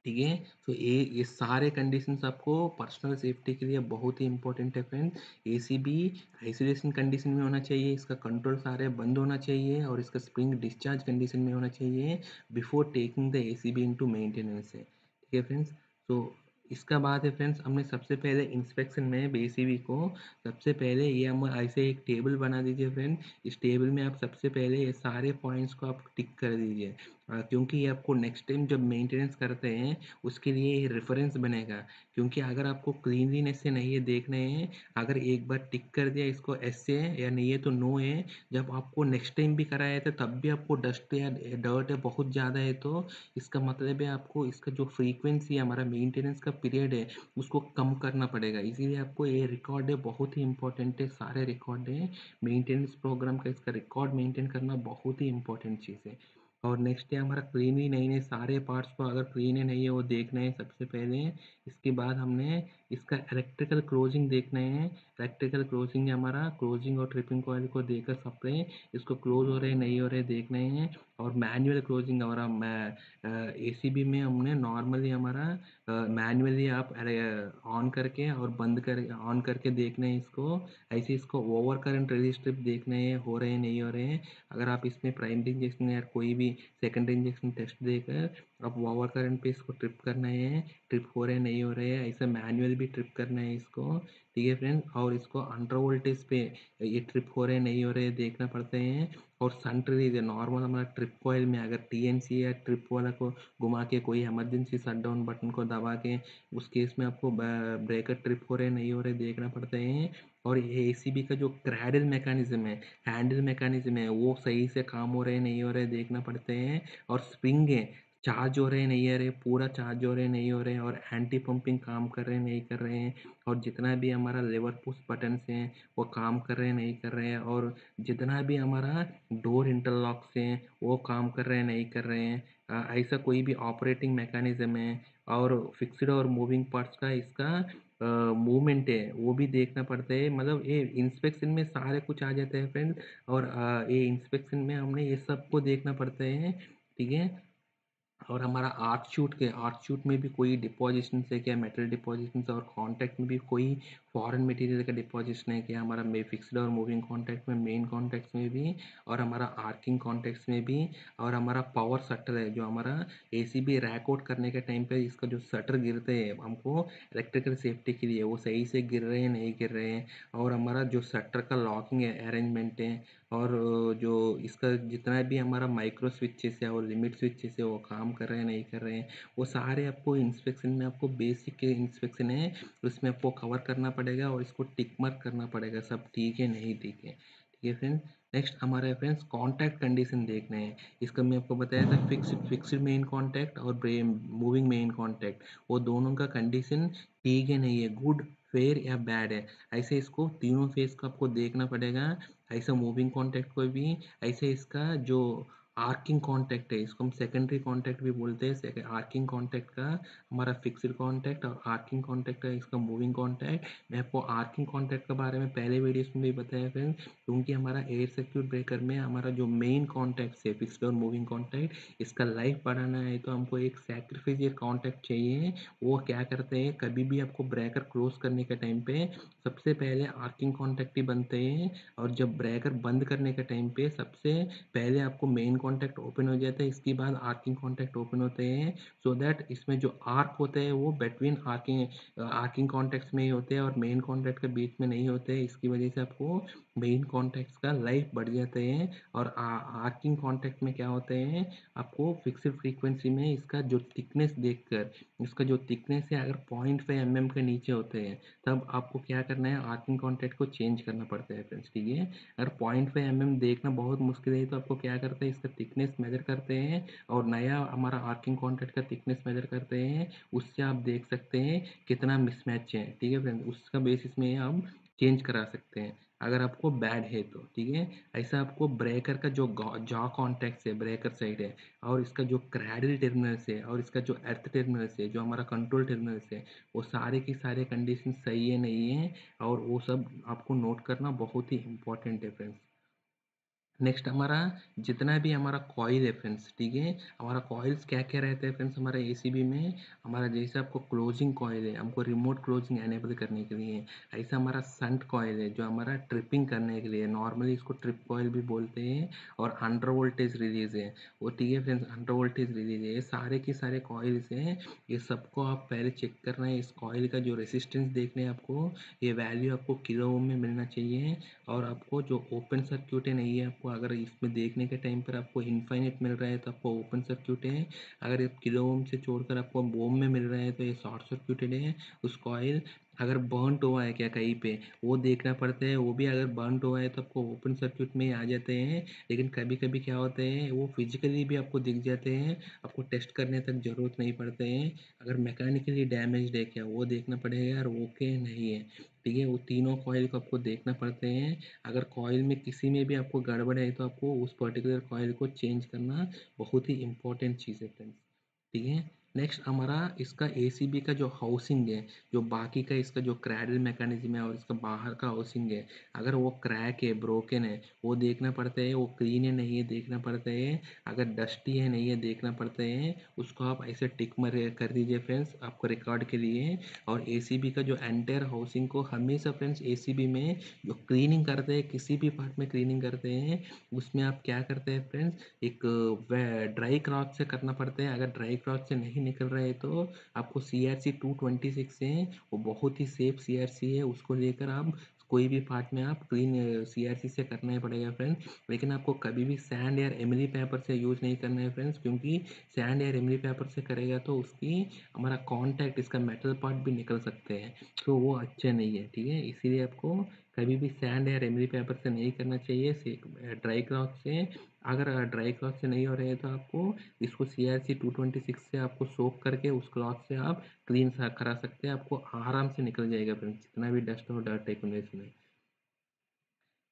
ठीक है। तो ये सारे कंडीशंस आपको पर्सनल सेफ्टी के लिए बहुत ही इंपॉर्टेंट है फ्रेंड। एसीबी आइसोलेशन कंडीशन में होना चाहिए, इसका कंट्रोल सारे बंद होना चाहिए, और इसका स्प्रिंग डिस्चार्ज कंडीशन में होना चाहिए before taking the ACB into maintenance है, ठीक है फ्रेंड्स। तो इसका बाद है फ्रेंड्स, हमने सबसे पहले इंस्पेक्शन में एसीबी को सबसे पहले ये हम ऐसे एक टेबल बना दीजिए फ्रेंड। इस टेबल में आप सबसे पहले ये सारे पॉइंट्स को आप टिक कर दीजिए, क्योंकि ये आपको नेक्स्ट टाइम जब मेंटेनेंस करते हैं उसके लिए ये रेफरेंस बनेगा। क्योंकि अगर आपको क्लीनलीनेस से नहीं है देखने हैं, अगर एक बार टिक कर दिया इसको एस से या नहीं है तो नो है, जब आपको नेक्स्ट टाइम भी कराया था तब भी आपको डस्ट या डर्ट है बहुत ज़्यादा है, तो इसका मतलब है आपको इसका जो फ्रीक्वेंसी है, हमारा मेंटेनेंस का पीरियड है, उसको कम करना पड़ेगा। इसीलिए आपको ये रिकॉर्ड है बहुत ही इंपॉर्टेंट है, सारे रिकॉर्ड है मेंटेनेंस प्रोग्राम का, इसका रिकॉर्ड मेंटेन करना बहुत ही इंपॉर्टेंट चीज़ है। और नेक्स्ट है हमारा क्लीन ही नहीं है, सारे पार्ट्स को अगर क्लीन है नहीं है वो देखना है सबसे पहले। इसके बाद हमने इसका इलेक्ट्रिकल क्लोजिंग देखना है। इलेक्ट्रिकल क्लोजिंग हमारा क्लोजिंग और ट्रिपिंग कॉइल को देखकर सबसे इसको क्लोज हो रहे नहीं हो रहे देखना है। और मैनुअल क्लोजिंग हमारा एसीबी में हमने नॉर्मली हमारा मैनुअली आप ऑन करके और बंद कर ऑन करके देखना है इसको। ऐसे इसको ओवर करंट रजिस्टर देखना है हो रहे हैं नहीं हो रहे हैं। अगर आप इसमें प्राइमरी इंजेक्शन या कोई भी सेकेंडरी इंजेक्शन टेस्ट देकर आप ओवर करंट पे इसको ट्रिप करना है, ट्रिप हो रहे हैं नहीं हो रहे हैं, ऐसा मैनुअल भी ट्रिप करना है इसको। ठीक है फ्रेंड, और इसको अंडर वोल्टेज पे ये ट्रिप हो रहे हैं नहीं हो रहे हैं देखना पड़ते हैं। और सन रिलीज है नॉर्मल हमारा ट्रिप कॉइल में अगर टीएनसी या ट्रिप वाला को घुमा के कोई इमरजेंसी शट डाउन बटन को दबा के उस केस में आपको ब्रेकर ट्रिप हो रहे नहीं हो रहे देखना पड़ते हैं। और ये एसीबी का जो क्रैडल मैकेनिज्म है, हैंडल मैकेनिज्म है, वो सही से काम हो रहे नहीं हो रहे देखना पड़ते हैं। और स्प्रिंग है, चार्ज हो रहे नहीं हो रहे, पूरा चार्ज हो रहे नहीं हो रहे, और एंटी पंपिंग काम कर रहे नहीं कर रहे हैं। और जितना भी हमारा लेवर पुश बटन्स हैं वो काम कर रहे नहीं कर रहे हैं। और जितना भी हमारा डोर इंटरलॉक्स हैं वो काम कर रहे नहीं कर रहे हैं। ऐसा कोई भी ऑपरेटिंग मैकेनिज्म है और फिक्स्ड और मूविंग पार्ट्स का इसका मूवमेंट है वो भी देखना पड़ता है। मतलब ये इंस्पेक्शन में सारे कुछ आ जाते हैं फ्रेंड। और ये इंस्पेक्शन में हमने ये सबको देखना पड़ता है। ठीक है, और हमारा आर्क शूट में भी कोई डिपोजिशन है क्या, मेटल डिपोजिशन, और कांटेक्ट में भी कोई फॉरेन मटेरियल का डिपोजिशन है क्या, हमारा में फिक्स्ड और मूविंग कांटेक्ट में, मेन कांटेक्ट में भी, और हमारा आर्किंग कांटेक्ट में भी। और हमारा पावर शटर है जो हमारा एसीबी रैक आउट करने के टाइम पे इसका जो शटर गिरते हैं हमको इलेक्ट्रिकल सेफ्टी के लिए, वो सही से गिर रहे हैं नहीं गिर रहे हैं। और हमारा जो शटर का लॉकिंग है अरेंजमेंट है, और जो इसका जितना भी हमारा माइक्रो स्विचेस है और लिमिट स्विचेस है वो काम कर रहे हैं नहीं कर रहे हैं, वो सारे आपको इंस्पेक्शन में आपको बेसिक इंस्पेक्शन है उसमें आपको कवर करना पड़ेगा और इसको टिक मार्क करना पड़ेगा सब ठीक है नहीं ठीक है। ठीक है फ्रेंड, नेक्स्ट हमारे फ्रेंड्स कॉन्टैक्ट कंडीशन देखने हैं। इसका मैं आपको बताया था फिक्स्ड मेन कॉन्टैक्ट और मूविंग मेन कॉन्टैक्ट, वो दोनों का कंडीशन ठीक है नहीं है, गुड फेयर या बैड है, ऐसे इसको तीनों फेस को आपको देखना पड़ेगा। ऐसा मूविंग कॉन्टैक्ट को भी, ऐसे इसका जो आर्किंग कॉन्टैक्ट है इसको हम सेकेंडरी कॉन्टैक्ट भी बोलते हैं। आर्किंग कॉन्टैक्ट का हमारा फिक्स्ड कॉन्टैक्ट और आर्किंग कॉन्टैक्ट का इसका मूविंग कॉन्टैक्ट। मैं आपको आर्किंग कॉन्टैक्ट के बारे में पहले वीडियोस में भी बताया फ्रेंड, क्योंकि हमारा एयर सर्क्यूट ब्रेकर में हमारा जो मेन कॉन्टैक्ट है फिक्स्ड और मूविंग कॉन्टैक्ट, इसका लाइफ बढ़ाना है तो हमको एक सैक्रिफिस कॉन्टैक्ट चाहिए। वो क्या करते हैं, कभी भी आपको ब्रेकर क्लोज करने के टाइम पे सबसे पहले आर्किंग कॉन्टैक्ट ही बनते हैं, और जब ब्रेकर बंद करने के टाइम पे सबसे पहले आपको मेन कॉन्टैक्ट ओपन हो जाता है, इसके बाद आर्किंग कॉन्टैक्ट ओपन होते हैं। सो दैट इसमें जो आर्क होते हैं वो बिटवीन आर्किंग आर्किंग कॉन्टैक्ट्स में ही होते हैं और मेन कॉन्टैक्ट के बीच में नहीं होते हैं। इसकी वजह से आपको मेन कॉन्टैक्ट्स का लाइफ बढ़ जाते हैं। और आर्किंग कॉन्टैक्ट में क्या होते हैं, आपको फिक्स्ड फ्रीक्वेंसी में इसका जो थिकनेस देखकर, इसका जो थिकनेस है अगर 0.5 mm के नीचे होते हैं तब आपको क्या करना है, आर्किंग कॉन्टैक्ट को चेंज करना पड़ता है फ्रेंड्स। ठीक है, अगर 0.5 mm देखना बहुत मुश्किल है तो आपको क्या करते हैं, इसका थिकनेस मेजर करते हैं और नया हमारा आर्किंग कॉन्टैक्ट का थिकनेस मेजर करते हैं, उससे आप देख सकते हैं कितना मिसमैच है। ठीक है फ्रेंड्स, उसका बेसिस में हम चेंज करा सकते हैं अगर आपको बैड है तो। ठीक है, ऐसा आपको ब्रेकर का जो जॉ कॉन्टैक्ट है ब्रेकर साइड है, और इसका जो क्रैडल टर्मिनल्स है और इसका जो अर्थ टर्मिनल्स है जो हमारा कंट्रोल टर्मिनल्स है, वो सारे की सारे कंडीशन सही है नहीं है, और वो सब आपको नोट करना बहुत ही इंपॉर्टेंट है फ्रेंड्स। नेक्स्ट हमारा जितना भी हमारा कॉइल है फ्रेंड्स, ठीक है, हमारा कॉइल्स क्या क्या रहते हैं फ्रेंड्स हमारे एसीबी में, हमारा जैसे आपको क्लोजिंग कॉइल है हमको रिमोट क्लोजिंग एनेबल करने के लिए, ऐसा हमारा संट कॉइल है जो हमारा ट्रिपिंग करने के लिए, नॉर्मली इसको ट्रिप कॉइल भी बोलते हैं। और अंडर वोल्टेज रिलीज है वो, ठीक है फ्रेंड्स, अंडर वोल्टेज रिलीज है, ये सारे के सारे कॉइल्स हैं, ये सबको आप पहले चेक करना है। इस कॉइल का जो रेसिस्टेंस देखने है आपको, ये वैल्यू आपको किलो ओम में मिलना चाहिए। और आपको जो ओपन सर्क्यूट है नहीं है, आपको अगर इसमें देखने के टाइम पर आपको इनफाइनाइट मिल रहा है तो आपको ओपन सर्क्यूट है, अगर ये किलो ओम से छोड़कर आपको ओम में मिल रहा है तो ये शॉर्ट सर्क्यूटेड है। उस कॉइल अगर बर्नट हुआ है क्या कहीं पे वो देखना पड़ता है, वो भी अगर बर्नट हुआ है तो आपको ओपन सर्क्यूट में ही आ जाते हैं। लेकिन कभी कभी क्या होते हैं वो फिजिकली भी आपको दिख जाते हैं, आपको टेस्ट करने तक ज़रूरत नहीं पड़ते हैं। अगर मैकेनिकली डैमेज है क्या वो देखना पड़ेगा यार, ओके नहीं है। ठीक है, वो तीनों कॉइल को आपको देखना पड़ते हैं। अगर कॉइल में किसी में भी आपको गड़बड़ है तो आपको उस पर्टिकुलर कॉइल को चेंज करना बहुत ही इम्पोर्टेंट चीज़ है फ्रेंड्स। ठीक है, नेक्स्ट हमारा इसका एसीबी का जो हाउसिंग है, जो बाकी का इसका जो क्रैडल मैकेनिज्म है और इसका बाहर का हाउसिंग है, अगर वो क्रैक है, ब्रोकन है, वो देखना पड़ता है। वो क्लीन है नहीं है देखना पड़ता है। अगर डस्टी है नहीं है देखना पड़ता है। उसको आप ऐसे टिक मर कर दीजिए फ्रेंड्स आपको रिकॉर्ड के लिए। और एसीबी का जो एंटायर हाउसिंग को हमेशा फ्रेंड्स एसीबी में जो क्लीनिंग करते हैं, किसी भी पार्ट में क्लीनिंग करते हैं, उसमें आप क्या करते हैं फ्रेंड्स, एक ड्राई क्लॉथ से करना पड़ता है। अगर ड्राई क्लॉथ से नहीं निकल रहा है तो आपको CRC 226 है, वो बहुत ही सेफ CRC है, उसको लेकर आप कोई भी पार्ट में आप क्लीन CRC से करना ही पड़ेगा फ्रेंड्स। लेकिन आपको कभी भी सैंड या एमरी पेपर से यूज़ नहीं करना है फ्रेंड्स, क्योंकि सैंड या एमरी पेपर से करेगा तो उसकी हमारा कॉन्टैक्ट, इसका मेटल पार्ट भी निकल सकते हैं, तो वो अच्छे नहीं है। ठीक है, इसीलिए आपको कभी भी सैंड या एमरी पेपर से नहीं करना चाहिए, ड्राई क्लॉथ से। अगर ड्राई क्लॉथ से नहीं हो रहे हैं तो आपको इसको CRC 226 से आपको सोक करके उस क्लॉथ से आप क्लीन करा सकते हैं। आपको आराम से निकल जाएगा फ्रेंड्स, जितना भी डस्ट हो डर्ट है इसमें।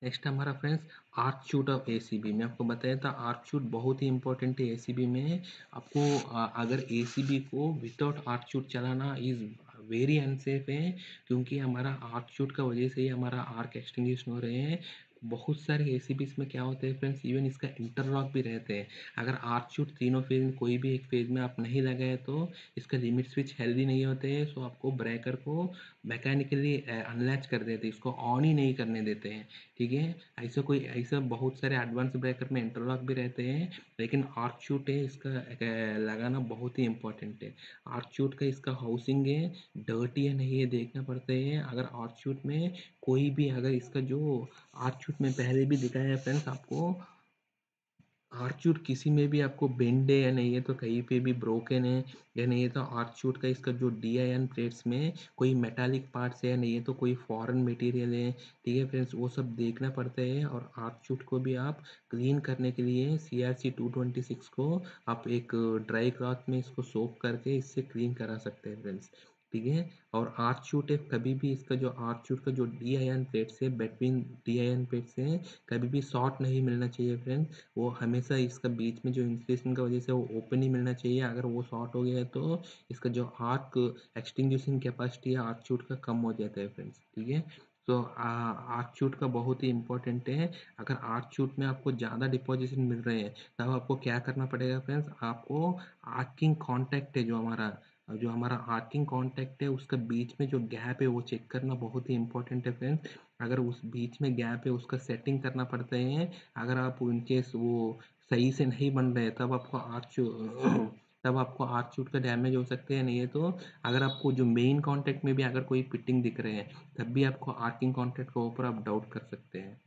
नेक्स्ट हमारा friends arc shoot of ACB. मैं आपको बताया था आर्क शूट बहुत ही इंपॉर्टेंट है एसीबी में। आपको अगर एसीबी को विदाउट आर्क शूट चलाना इज़ वेरी अनसेफ है, क्योंकि हमारा आर्क शूट का वजह से ही हमारा आर्क एक्सटिंग्विश हो रहे हैं। बहुत सारे एसीबीज में क्या होता है फ्रेंड्स, इवन इसका इंटरलॉक भी रहते हैं। अगर आर्क शूट तीनों फेज में कोई भी एक फेज में आप नहीं लगाए तो इसका लिमिट स्विच हेल्दी नहीं होते हैं, सो आपको ब्रेकर को मैकेनिकली अनलैच कर देते हैं, इसको ऑन ही नहीं करने देते हैं। ठीक है, ऐसा बहुत सारे एडवांस ब्रेकर में इंटरलॉक भी रहते हैं, लेकिन आर्क शूट है इसका लगाना बहुत ही इंपॉर्टेंट है। आर्क शूट का इसका हाउसिंग है, डर्टी है नहीं है देखना पड़ता है। अगर आर्क शूट में कोई भी, अगर इसका जो आर्क शूट में पहले भी दिखाया है फ्रेंड्स आपको, आर्चूट किसी में भी आपको बेंड है या नहीं है, तो कहीं पे भी ब्रोकन है या नहीं है, तो आर्चूट का इसका जो DIN प्लेट्स में कोई मेटालिक पार्ट्स है या नहीं है, तो कोई फॉरेन मटेरियल है। ठीक है फ्रेंड्स, वो सब देखना पड़ता है। और आर्चूट को भी आप क्लीन करने के लिए CRC 226 को आप एक ड्राई क्लॉथ में इसको सोप करके इससे क्लीन करा सकते हैं फ्रेंड्स। ठीक है, और आर्च शूट है, कभी भी इसका जो आर्च शूट का जो DIN प्लेट्स है, बिटवीन DIN प्लेट्स है, कभी भी शॉर्ट नहीं मिलना चाहिए फ्रेंड्स। वो हमेशा इसका बीच में जो इंसुलेशन का वजह से वो ओपन ही मिलना चाहिए। अगर वो शॉर्ट हो गया है तो इसका जो आर्क एक्सटिंग्विशिंग कैपेसिटी है आर्क शूट का कम हो जाता है फ्रेंड्स। ठीक है, तो आर्क शूट का बहुत ही इंपॉर्टेंट है। अगर आर्क शूट में आपको ज़्यादा डिपोजिशन मिल रहे हैं तब आपको क्या करना पड़ेगा फ्रेंड्स, आपको आर्किंग कॉन्टैक्ट है जो हमारा आर्किंग कॉन्टैक्ट है उसका बीच में जो गैप है वो चेक करना बहुत ही इंपॉर्टेंट है फ्रेंड्स। अगर उस बीच में गैप है उसका सेटिंग करना पड़ता है। अगर आप इनकेस वो सही से नहीं बन रहे तब आपको आर्क शूट का डैमेज हो सकते हैं। नहीं है तो अगर आपको जो मेन कॉन्टैक्ट में भी अगर कोई फिटिंग दिख रहे हैं तब भी आपको आर्किंग कॉन्टैक्ट के ऊपर आप डाउट कर सकते हैं।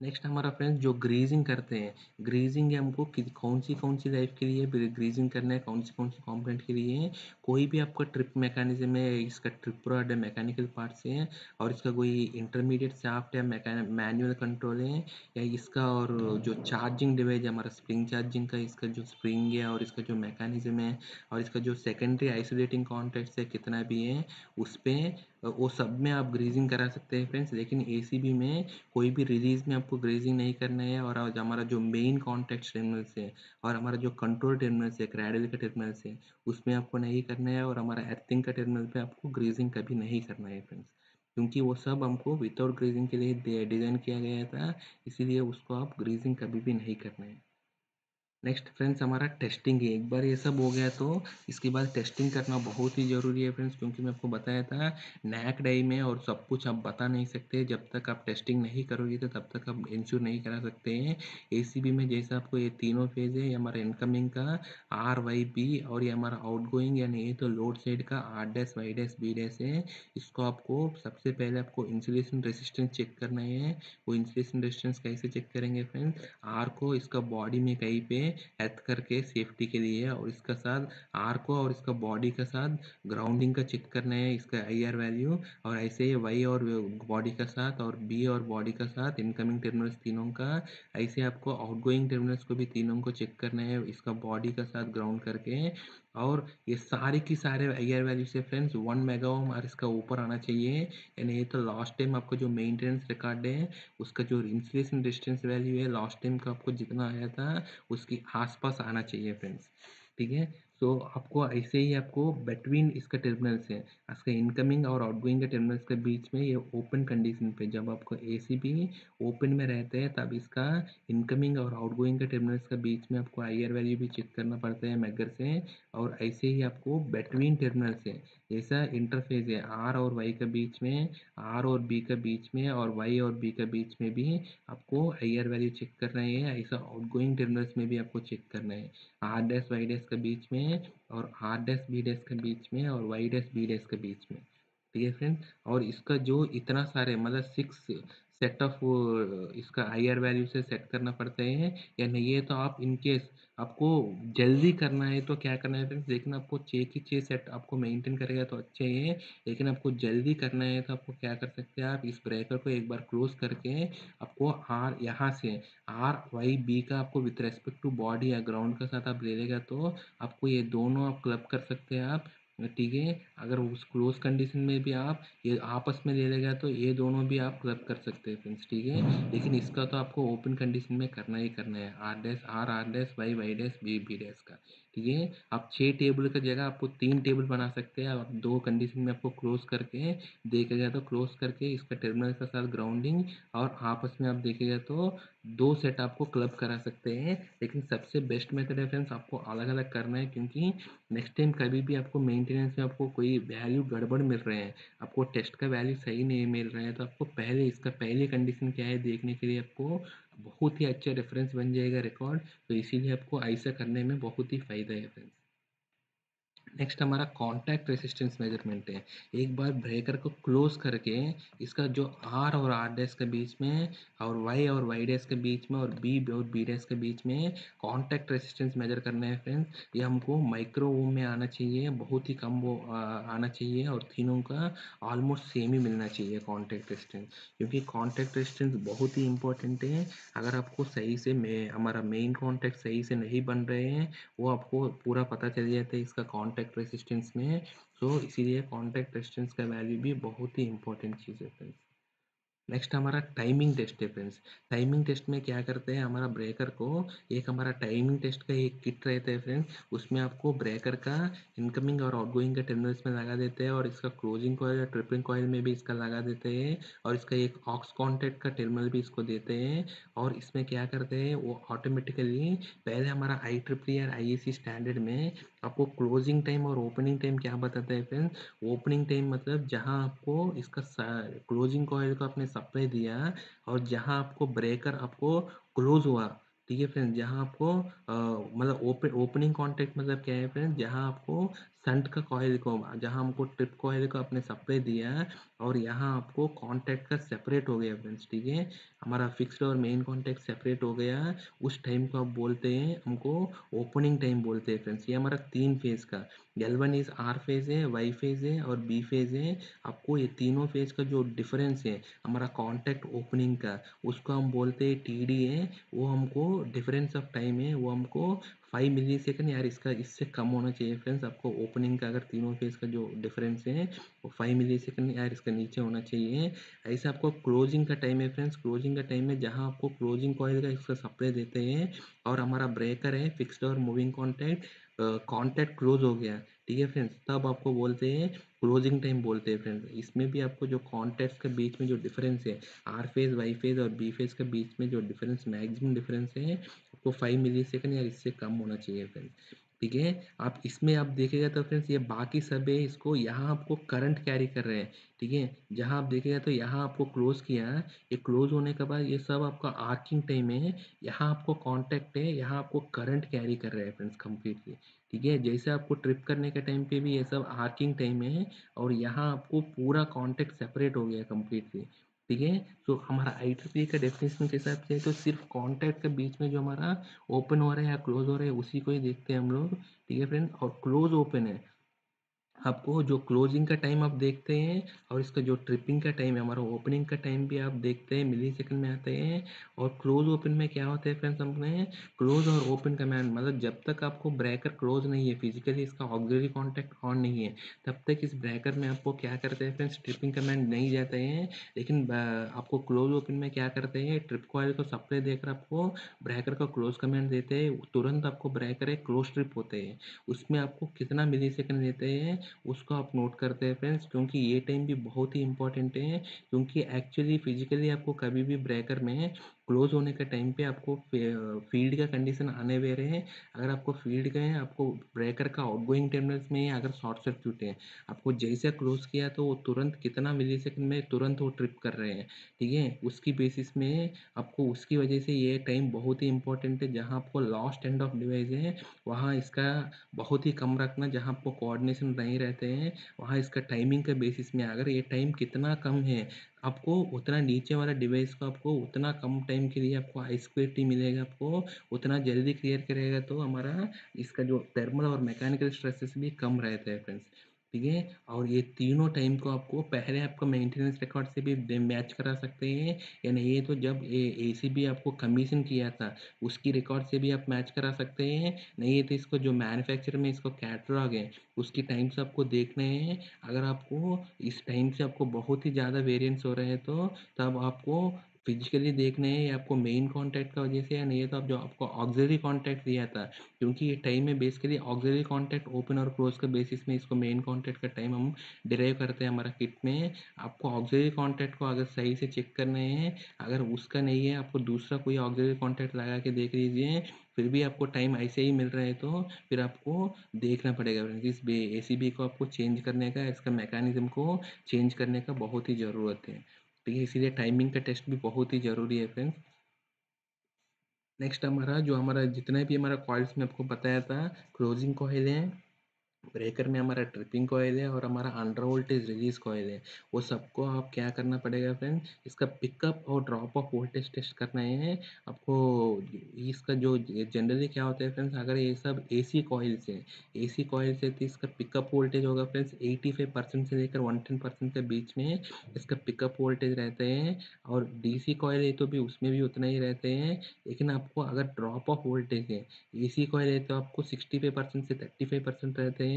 नेक्स्ट हमारा फ्रेंड्स जो ग्रीजिंग करते हैं, ग्रीजिंग है हमको कौन सी लाइफ के लिए ग्रीजिंग करना है, कौन सी कंपोनेंट के लिए है। कोई भी आपका ट्रिप मैकेनिज्म है, इसका ट्रिप रॉड है मैकेनिकल पार्ट से है, और इसका कोई इंटरमीडिएट शाफ्ट है मैनुअल कंट्रोल है, या इसका और जो चार्जिंग डिवाइस है हमारा स्प्रिंग चार्जिंग का, इसका जो स्प्रिंग है और इसका जो मैकेनिज्म है और इसका जो सेकेंडरी आइसोलेटिंग कॉन्टैक्ट्स है कितना भी है उस पर, वो सब में आप ग्रीजिंग करा सकते हैं फ्रेंड्स। लेकिन एसीबी में कोई भी रिलीज में आपको ग्रेजिंग नहीं करना है। और आज हमारा जो मेन कॉन्टैक्ट टर्मिनल्स है और हमारा जो कंट्रोल टर्मिनल्स है, क्रैडल के टर्मिनल्स है, उसमें आपको नहीं करना है। और हमारा अर्थिंग का टर्मिनल पे आपको ग्रेजिंग कभी नहीं करना है फ्रेंड्स, क्योंकि वो सब हमको विदाउट ग्रेजिंग के लिए डिज़ाइन किया गया था, इसीलिए उसको आप ग्रेजिंग कभी भी नहीं करना है। नेक्स्ट फ्रेंड्स हमारा टेस्टिंग है। एक बार ये सब हो गया तो इसके बाद टेस्टिंग करना बहुत ही ज़रूरी है फ्रेंड्स, क्योंकि मैं आपको बताया था नैक डाई में और सब कुछ आप बता नहीं सकते। जब तक आप टेस्टिंग नहीं करोगे तो तब तक आप इंश्योर नहीं करा सकते हैं। एसीबी में जैसे आपको ये तीनों फेज है, ये हमारा इनकमिंग का RYB और ये हमारा आउटगोइंग यानी ये तो लोड साइड का R' Y' B' है। इसको आपको सबसे पहले आपको इंसुलेशन रेजिस्टेंस चेक करना है। वो इंसुलेशन रेजिस्टेंस कैसे चेक करेंगे फ्रेंड्स, आर को इसका बॉडी में कहीं पे एथ करके सेफ्टी के लिए, और इसका साथ आर को और इसका बॉडी का साथ ग्राउंडिंग का चेक करना है इसका IR वैल्यू, और ऐसे ही वाई और बॉडी का साथ और बी और बॉडी का साथ इनकमिंग टर्मिनल्स तीनों का, ऐसे आपको आउटगोइंग टर्मिनल्स को भी तीनों को चेक करना है इसका बॉडी का साथ ग्राउंड करके। और ये सारे की सारे IR वैल्यू से फ्रेंड्स 1 मेगा ओम और इसका ऊपर आना चाहिए, यानी ये तो लास्ट टाइम आपको जो मेंटेनेंस रिकॉर्ड है उसका जो इंसुलेशन डिस्टेंस वैल्यू है लास्ट टाइम का आपको जितना आया था उसके आसपास आना चाहिए फ्रेंड्स, ठीक है। तो आपको ऐसे ही आपको बिटवीन इसका टर्मिनल्स है इसका इनकमिंग और आउटगोइंग के टर्मिनल्स के बीच में ये ओपन कंडीशन पे जब आपको ACB ओपन में रहते हैं तब इसका इनकमिंग और आउटगोइंग के टर्मिनल्स के बीच में आपको IR वैल्यू भी चेक करना पड़ता है मैगर से। और ऐसे ही आपको बिटवीन टर्मिनल्स है जैसा इंटरफेस है R और Y के बीच में, R और B के बीच में, और Y और B के बीच में भी आपको IR वैल्यू चेक करना है, ऐसा आउटगोइंग टर्मिनल्स में भी आपको चेक करना है R डैश Y डैश के बीच में, और R डैश B डैश के बीच में, और Y डैश B डैश के बीच में, ठीक है फ्रेंड। और इसका जो इतना सारे मतलब 6 सेट ऑफ इसका IR वैल्यू से सेट करना पड़ता है या नहीं, है तो आप इनकेस आपको जल्दी करना है तो क्या करना है फ्रेंड्स, लेकिन आपको 6 की 6 सेट आपको मेंटेन करेगा तो अच्छे है, लेकिन आपको जल्दी करना है तो आपको क्या कर सकते हैं, आप इस ब्रेकर को एक बार क्लोज करके आपको R यहाँ से RYB का आपको विथ रेस्पेक्ट टू बॉडी या ग्राउंड के साथ आप ले लेगा तो आपको ये दोनों आप क्लब कर सकते हैं आप, ठीक है। अगर उस क्लोज कंडीशन में भी आप ये आपस में ले लेगा तो ये दोनों भी आप क्लब कर सकते हैं फ्रेंड्स, ठीक है। लेकिन इसका तो आपको ओपन कंडीशन में करना ही करना है R dash Y dash B dash का, ठीक है। आप 6 टेबल की जगह आपको 3 टेबल बना सकते हैं, आप 2 कंडीशन में आपको क्लोज करके देखेगा तो क्लोज करके इसका टर्मिनल के साथ ग्राउंडिंग, और आपस में आप देखेगा तो 2 सेट आपको क्लब करा सकते हैं। लेकिन सबसे बेस्ट मेथड है फ्रेंड्स आपको अलग अलग करना है, क्योंकि नेक्स्ट टाइम कभी भी आपको मेंटेनेंस में आपको कोई वैल्यू गड़बड़ मिल रहे हैं, आपको टेस्ट का वैल्यू सही नहीं मिल रहा है, तो आपको पहले इसका पहली कंडीशन क्या है देखने के लिए आपको बहुत ही अच्छा रेफरेंस बन जाएगा रिकॉर्ड, तो इसीलिए आपको ऐसा करने में बहुत ही फ़ायदा है फ्रेंड्स। नेक्स्ट हमारा कॉन्टैक्ट रेसिस्टेंस मेजरमेंट है। एक बार ब्रेकर को क्लोज करके इसका जो R और R डैश के बीच में, और Y और Y डैश के बीच में, और B और B डैश के बीच में कॉन्टैक्ट रेसिस्टेंस मेजर करना है फ्रेंड्स। ये हमको माइक्रो ओम में आना चाहिए, बहुत ही कम वो आना चाहिए, और तीनों का ऑलमोस्ट सेम ही मिलना चाहिए कॉन्टैक्ट रेसिस्टेंस, क्योंकि कॉन्टैक्ट रेसिस्टेंस बहुत ही इंपॉर्टेंट है। अगर आपको सही से हमारा मेन कॉन्टैक्ट सही से नहीं बन रहे हैं वो आपको पूरा पता चल जाता है इसका कॉन्टैक्ट रेसिस्टेंस में। तो इसीलिए कॉन्टैक्ट रेसिस्टेंस का वैल्यू भी बहुत ही इंपॉर्टेंट चीज़ है फ्रेंड्स। नेक्स्ट हमारा टाइमिंग टेस्ट है फ्रेंड्स। टाइमिंग टेस्ट में क्या करते हैं, हमारा ब्रेकर को एक हमारा टाइमिंग टेस्ट का एक किट रहता है फ्रेंड्स, उसमें आपको ब्रेकर का इनकमिंग और आउटगोइंग के टर्मिनल्स में लगा देते हैं, और इसका क्लोजिंग कॉइल या ट्रिपिंग कॉइल में भी इसका लगा देते हैं, और इसका एक ऑक्स कॉन्टैक्ट का टर्मिनल भी इसको देते हैं। और इसमें क्या करते हैं वो ऑटोमेटिकली पहले हमारा IEEE और IEC स्टैंडर्ड में आपको क्लोजिंग टाइम और ओपनिंग टाइम क्या बताता है फ्रेंड्स। ओपनिंग टाइम मतलब जहां आपको इसका क्लोजिंग कॉइल को आपने सप्लाई दिया, और जहां आपको ब्रेकर आपको क्लोज हुआ, ठीक है फ्रेंड्स, जहां आपको मतलब ओपनिंग कॉन्टैक्ट मतलब क्या है फ्रेंड्स, जहां आपको संट का कॉइल को, जहां हमको ट्रिप कॉइल को आपने सप्लाई दिया, और यहाँ आपको कॉन्टैक्ट का सेपरेट हो गया फ्रेंड्स, ठीक है, हमारा फिक्स्ड और मेन कॉन्टैक्ट सेपरेट हो गया, उस टाइम को आप बोलते हैं हमको ओपनिंग टाइम बोलते हैं फ्रेंड्स। ये हमारा 3 फेज का L1 इज R फेज है, Y फेज है और B फेज है। आपको ये तीनों फेज का जो डिफरेंस है हमारा कॉन्टैक्ट ओपनिंग का, उसको हम बोलते हैं TD है, वो हमको डिफरेंस ऑफ टाइम है, वो हमको 5 मिली सेकेंड यार इसका इससे कम होना चाहिए फ्रेंड्स। आपको ओपनिंग का अगर तीनों फेज का जो डिफरेंस है वो 5 मिली सेकेंड यार इसका नीचे होना चाहिए। ऐसे आपको क्लोजिंग का टाइम है फ्रेंड्स, क्लोजिंग का टाइम है जहाँ आपको क्लोजिंग कॉइल का इसका सप्लाई देते हैं, और हमारा ब्रेकर है फिक्स्ड और मूविंग कॉन्टैक्ट, कॉन्टैक्ट क्लोज हो गया, ठीक है फ्रेंड्स, तब आपको बोलते हैं क्लोजिंग टाइम बोलते हैं फ्रेंड्स। इसमें भी आपको जो कॉन्टैक्ट्स के बीच में जो डिफरेंस है R फेज Y फेज और B फेज के बीच में जो डिफरेंस मैक्सिमम डिफरेंस है आपको 5 मिली सेकेंड या इससे कम होना चाहिए फ्रेंड्स, ठीक है। आप इसमें आप देखेगा तो फ्रेंड्स ये बाकी सब है, इसको यहाँ आपको करंट कैरी कर रहे हैं, ठीक है। जहाँ आप देखेगा तो यहाँ आपको क्लोज किया, ये क्लोज होने के बाद ये सब आपका आर्किंग टाइम है, यहाँ आपको कॉन्टैक्ट है, यहाँ आपको करंट कैरी कर रहे हैं फ्रेंड्स कंप्लीटली, ठीक है। जैसे आपको ट्रिप करने के टाइम पे भी ये सब आर्किंग टाइम है, और यहाँ आपको पूरा कॉन्टैक्ट सेपरेट हो गया कंप्लीटली, ठीक है। तो हमारा IEEE का डेफिनेशन के हिसाब से तो सिर्फ कॉन्टैक्ट के बीच में जो हमारा ओपन हो रहा है या क्लोज हो रहा है उसी को ही देखते हैं हम लोग। ठीक है फ्रेंड, और क्लोज ओपन है आपको जो क्लोजिंग का टाइम आप देखते हैं, और इसका जो ट्रिपिंग का टाइम है, हमारा ओपनिंग का टाइम भी आप देखते हैं, मिली सेकंड में आते हैं। और क्लोज ओपन में क्या होता है फ्रेंड्स, हमने क्लोज और ओपन कमांड मतलब जब तक आपको ब्रेकर क्लोज नहीं है, फिजिकली इसका ऑक्सिलरी कॉन्टैक्ट ऑन नहीं है, तब तक इस ब्रेकर में आपको क्या करते हैं फ्रेंड्स, ट्रिपिंग कमांड नहीं जाते हैं। लेकिन आपको क्लोज ओपन में क्या करते हैं, ट्रिप कॉइल को सप्लाई देकर आपको ब्रेकर को क्लोज कमांड देते हैं, तुरंत आपको ब्रेकर एक क्लोज ट्रिप होते हैं। उसमें आपको कितना मिली सेकंड देते हैं उसको आप नोट करते हैं फ्रेंड्स, क्योंकि ये टाइम भी बहुत ही इंपॉर्टेंट है। क्योंकि एक्चुअली फिजिकली आपको कभी भी ब्रेकर में क्लोज होने के टाइम पे आपको फील्ड का कंडीशन आने दे रहे हैं। अगर आपको फील्ड का है, आपको ब्रेकर का आउटगोइंग टर्मिनल्स में अगर शॉर्ट सर्क्यूट है, आपको जैसे क्लोज किया तो वो तुरंत कितना मिली सेकंड में तुरंत वो ट्रिप कर रहे हैं। ठीक है, उसकी बेसिस में आपको उसकी वजह से ये टाइम बहुत ही इंपॉर्टेंट है। जहाँ आपको लास्ट एंड ऑफ डिवाइस है वहाँ इसका बहुत ही कम रखना, जहाँ आपको कोऑर्डिनेशन नहीं रहते हैं वहाँ इसका टाइमिंग के बेसिस में अगर ये टाइम कितना कम है, आपको उतना नीचे वाला डिवाइस को आपको उतना कम टाइम के लिए आपको I2T मिलेगा, आपको उतना जल्दी क्लियर करेगा। तो हमारा इसका जो थर्मल और मैकेनिकल स्ट्रेसेस भी कम रहते हैं फ्रेंड्स। ठीक है, और ये तीनों टाइम को आपको पहले आपको मेंटेनेंस रिकॉर्ड से भी मैच करा सकते हैं, या नहीं ये तो जब ACB आपको कमीशन किया था उसकी रिकॉर्ड से भी आप मैच करा सकते हैं। नहीं है तो इसको जो मैन्युफैक्चर में इसको कैटलॉग है उसकी टाइम से आपको देखने हैं। अगर आपको इस टाइम से आपको बहुत ही ज़्यादा वेरिएंस हो रहे हैं तो तब आपको फिजिकली देखने हैं, या आपको मेन कॉन्टैक्ट का वजह से, या नहीं है तो आप जो आपको ऑक्सिलरी कॉन्टैक्ट दिया था, क्योंकि ये टाइम में बेसिकली ऑक्सिलरी कॉन्टैक्ट ओपन और क्लोज के बेसिस में इसको मेन कॉन्टैक्ट का टाइम हम डिराइव करते हैं हमारा किट में। आपको ऑक्सिलरी कॉन्टैक्ट को अगर सही से चेक करने हैं, अगर उसका नहीं है आपको दूसरा कोई ऑक्सिलरी कॉन्टैक्ट लगा के देख लीजिए, फिर भी आपको टाइम ऐसे ही मिल रहा है तो फिर आपको देखना पड़ेगा इस ACB को आपको चेंज करने का, इसका मैकेनिज्म को चेंज करने का बहुत ही ज़रूरत है। ठीक है, इसीलिए टाइमिंग का टेस्ट भी बहुत ही ज़रूरी है फ्रेंड्स। नेक्स्ट हमारा जितना भी हमारा कॉइल्स में आपको बताया था, क्लोजिंग कॉइल है, ब्रेकर में हमारा ट्रिपिंग कॉइल है, और हमारा अंडर वोल्टेज रिलीज कॉइल है। वो सबको आप क्या करना पड़ेगा फ्रेंड, इसका पिकअप और ड्रॉप ऑफ वोल्टेज टेस्ट करना है आपको। इसका जो जनरली क्या होता है फ्रेंड्स, अगर ये सब AC कॉइल से तो इसका पिकअप वोल्टेज होगा फ्रेंड्स 85% से लेकर 110% के बीच में इसका पिकअप वोल्टेज रहते हैं। और DC कॉइल है तो भी उसमें भी उतना ही रहते हैं। लेकिन आपको अगर ड्रॉप ऑफ वोल्टेज है, AC कॉइल है तो आपको 65% से 35% रहते हैं,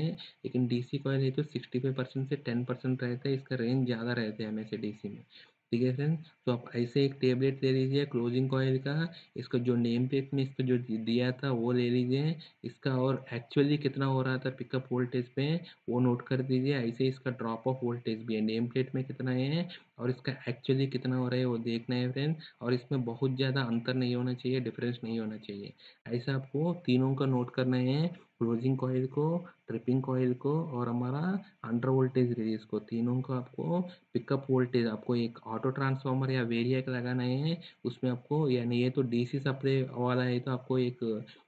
लेकिन DC कॉइल है तो 65% से 10% रहता है। इसका रेंज ज़्यादा रहता है हमेशा DC में। ठीक है फ्रेंड, तो आप ऐसे एक टेबलेट ले लीजिए क्लोजिंग कॉइल का, इसका जो नेम प्लेट में इसका जो दिया था वो ले लीजिए, इसका और एक्चुअली कितना हो रहा था पिकअप वोल्टेज पे वो नोट कर दीजिए। ऐसे इसका ड्रॉप ऑफ वोल्टेज भी है, नेम प्लेट में कितना है और इसका एक्चुअली कितना हो रहा है वो देखना है फ्रेंड। और इसमें बहुत ज़्यादा अंतर नहीं होना चाहिए, डिफरेंस नहीं होना चाहिए। ऐसा आपको तीनों का नोट करना है, क्लोजिंग कॉइल को, ट्रिपिंग कॉइल को, और हमारा अंडर वोल्टेज रिलीज को, तीनों को आपको पिकअप वोल्टेज आपको एक ऑटो ट्रांसफार्मर या वेरिएक लगाना है उसमें आपको, यानी ये तो DC सप्लाई वाला है तो आपको एक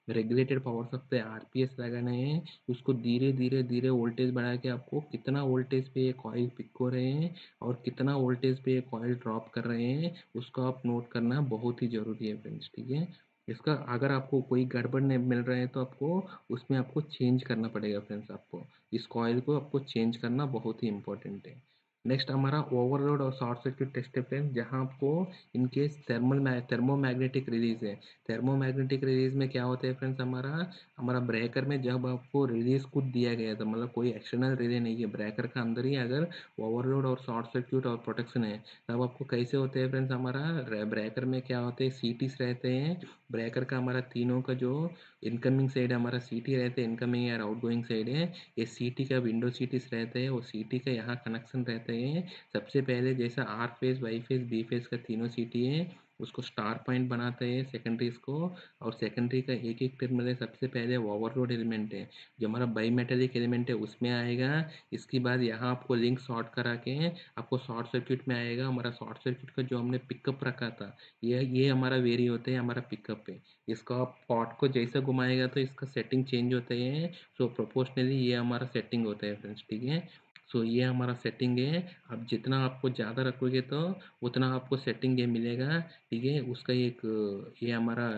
रेगुलेटेड पावर सप्लाई RPS लगाना है। उसको धीरे धीरे धीरे वोल्टेज बढ़ा के आपको कितना वोल्टेज पे ये कॉइल पिक हो रहे हैं और कितना वोल्टेज पे ये कॉइल ड्रॉप कर रहे हैं उसको आप नोट करना बहुत ही ज़रूरी है फ्रेंड्स। ठीक है, इसका अगर आपको कोई गड़बड़ नहीं मिल रहा है तो आपको उसमें आपको चेंज करना पड़ेगा फ्रेंड्स। आपको इस कॉइल को आपको चेंज करना बहुत ही इंपॉर्टेंट है। नेक्स्ट हमारा ओवरलोड और शॉर्ट सर्किट टेस्ट है फ्रेंड्स, जहाँ आपको इनकेस थर्मोमैग्नेटिक रिलीज है। थर्मोमैग्नेटिक रिलीज में क्या होता है फ्रेंड्स, हमारा हमारा ब्रेकर में जब आपको रिलीज कुछ दिया गया था, मतलब कोई एक्सटर्नल रिले नहीं है, ब्रेकर का अंदर ही अगर ओवरलोड और शॉर्ट सर्किट और प्रोटेक्शन है, तब आपको कैसे होते हैं फ्रेंड्स, हमारा ब्रेकर में क्या होते हैं, CTs रहते हैं। ब्रेकर का हमारा तीनों का जो इनकमिंग साइड हमारा CT रहते हैं, इनकमिंग या आउटगोइंग साइड है, ये CT का विंडो CTs रहते हैं, वो CT का यहाँ कनेक्शन रहते हैं। सबसे पहले जैसा R phase, Y phase, B phase का तीनों CT है उसको स्टार पॉइंट बनाते हैं सेकेंडरीज को, और सेकेंडरी का एक एक टर्मिनल है। सबसे पहले ओवरलोड एलिमेंट है जो हमारा बाई मेटेलिक एलिमेंट है उसमें आएगा। इसके बाद यहाँ आपको लिंक शॉर्ट करा के आपको शॉर्ट सर्किट में आएगा। हमारा शॉर्ट सर्किट का जो हमने पिकअप रखा था, ये हमारा वेरी होते हैं, हमारा पिकअप है। इसको आप पॉट को जैसा घुमाएगा तो इसका सेटिंग चेंज होते हैं, सो प्रोपोर्शनली ये हमारा सेटिंग होता है फ्रेंड्स। ठीक है, सो ये हमारा सेटिंग है। आप जितना आपको ज़्यादा रखोगे तो उतना आपको सेटिंग ये मिलेगा, ठीक है। उसका एक ये हमारा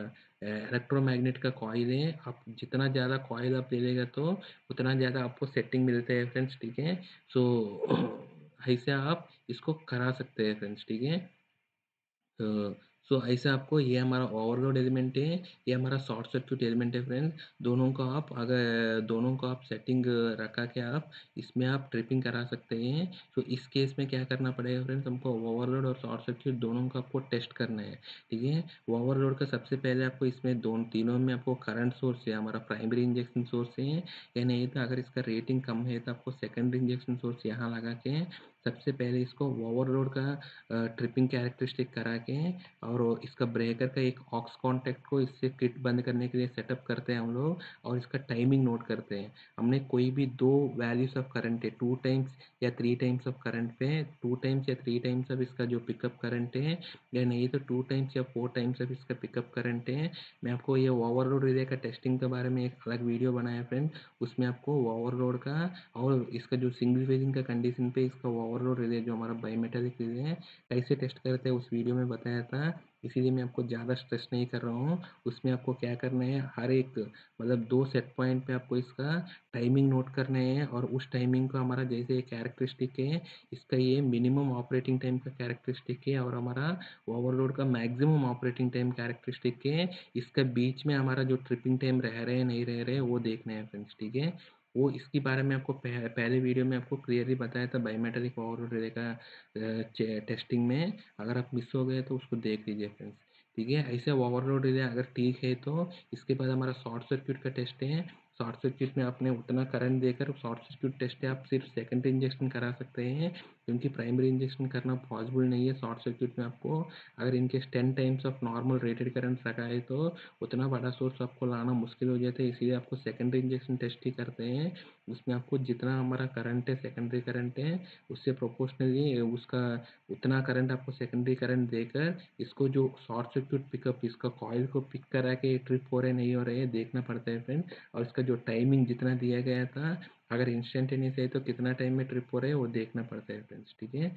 इलेक्ट्रोमैग्नेट का कॉइल है। आप जितना ज़्यादा कॉइल आप ले लेगा तो उतना ज़्यादा आपको सेटिंग मिलते हैं फ्रेंड्स, ठीक है। सो ऐसे आप इसको करा सकते हैं फ्रेंड्स, ठीक है। सो ऐसे आपको ये हमारा ओवरलोड एलिमेंट है, ये हमारा शॉर्ट सर्क्यूट एलिमेंट है फ्रेंड्स। दोनों को आप सेटिंग रखा के आप इसमें आप ट्रिपिंग करा सकते हैं। तो इस केस में क्या करना पड़ेगा फ्रेंड्स, हमको ओवरलोड और शॉर्ट सर्क्यूट दोनों का आपको टेस्ट करना है, ठीक है। ओवरलोड का सबसे पहले आपको इसमें तीनों में आपको करंट सोर्स है, हमारा प्राइमरी इंजेक्शन सोर्स है या नहीं, तो अगर इसका रेटिंग कम है तो आपको सेकेंडरी इंजेक्शन सोर्स यहाँ लगा के सबसे पहले इसको ओवरलोड का ट्रिपिंग कैरेक्टरिस्टिक करा के और इसका ब्रेकर का एक ऑक्स कॉन्टैक्ट को इससे किट बंद करने के लिए सेटअप करते हैं हम लोग, और इसका टाइमिंग नोट करते हैं। हमने कोई भी दो वैल्यूज ऑफ करंट है, 2 टाइम्स या 3 टाइम्स ऑफ करंट पे 2 टाइम्स या 3 टाइम्स ऑफ इसका जो पिकअप करंट है, या नहीं तो 2 टाइम्स या 4 टाइम्स ऑफ इसका पिकअप करंट है। मैं आपको ये ओवरलोड रिले का टेस्टिंग के बारे में एक अलग वीडियो बनाया फ्रेंड, उसमें आपको ओवरलोड का और इसका जो सिंगल फेजिंग का कंडीशन पे इसका ओवरलोड रिले जो हमारा बायोमेटालिक रिले है कैसे टेस्ट करते हैं उस वीडियो में बताया था। इसीलिए मैं आपको ज़्यादा स्ट्रेस नहीं कर रहा हूँ। उसमें आपको क्या करना है, हर एक मतलब 2 सेट पॉइंट पे आपको इसका टाइमिंग नोट करना है, और उस टाइमिंग का हमारा जैसे कैरेक्टरिस्टिक है, इसका ये मिनिमम ऑपरेटिंग टाइम का कैरेक्टरिस्टिक है और हमारा ओवरलोड का मैक्सिमम ऑपरेटिंग टाइम कैरेक्टरिस्टिक है। इसका बीच में हमारा जो ट्रिपिंग टाइम रह रहे हैं नहीं रह रहे वो देखना है फ्रेंड्स, ठीक है। वो इसके बारे में आपको पहले वीडियो में आपको क्लियरली बताया था बायोमेट्रिक ओवरलोड रिले का टेस्टिंग में। अगर आप मिस हो गए तो उसको देख लीजिए फ्रेंड्स, ठीक है। ऐसे ओवरलोड रिले अगर ठीक है तो इसके बाद हमारा शॉर्ट सर्क्यूट का टेस्ट है। शॉर्ट सर्क्यूट में आपने उतना करंट देकर शॉर्ट सर्क्यूट टेस्ट है आप सिर्फ सेकेंडरी इंजेक्शन करा सकते हैं, क्योंकि प्राइमरी इंजेक्शन करना पॉसिबल नहीं है शॉर्ट सर्क्यूट में। आपको अगर in case 10 times of normal rated current रखा है तो उतना बड़ा सोर्स आपको लाना मुश्किल हो जाता है, इसीलिए आपको सेकेंडरी इंजेक्शन टेस्ट ही करते हैं। उसमें आपको जितना हमारा करंट है सेकेंडरी करंट है उससे प्रोपोर्शनली उसका उतना करंट आपको सेकेंडरी करंट देकर इसको जो शॉर्ट सर्क्यूट पिकअप इसका कॉइल को पिक करा के ट्रिप हो रहे नहीं हो रहे देखना पड़ता है फ्रेंड। और इसका जो टाइमिंग जितना दिया गया था, अगर इंस्टेंटेनियस है तो कितना टाइम में ट्रिप हो रहे हैं वो देखना पड़ता है फ्रेंड्स, ठीक है।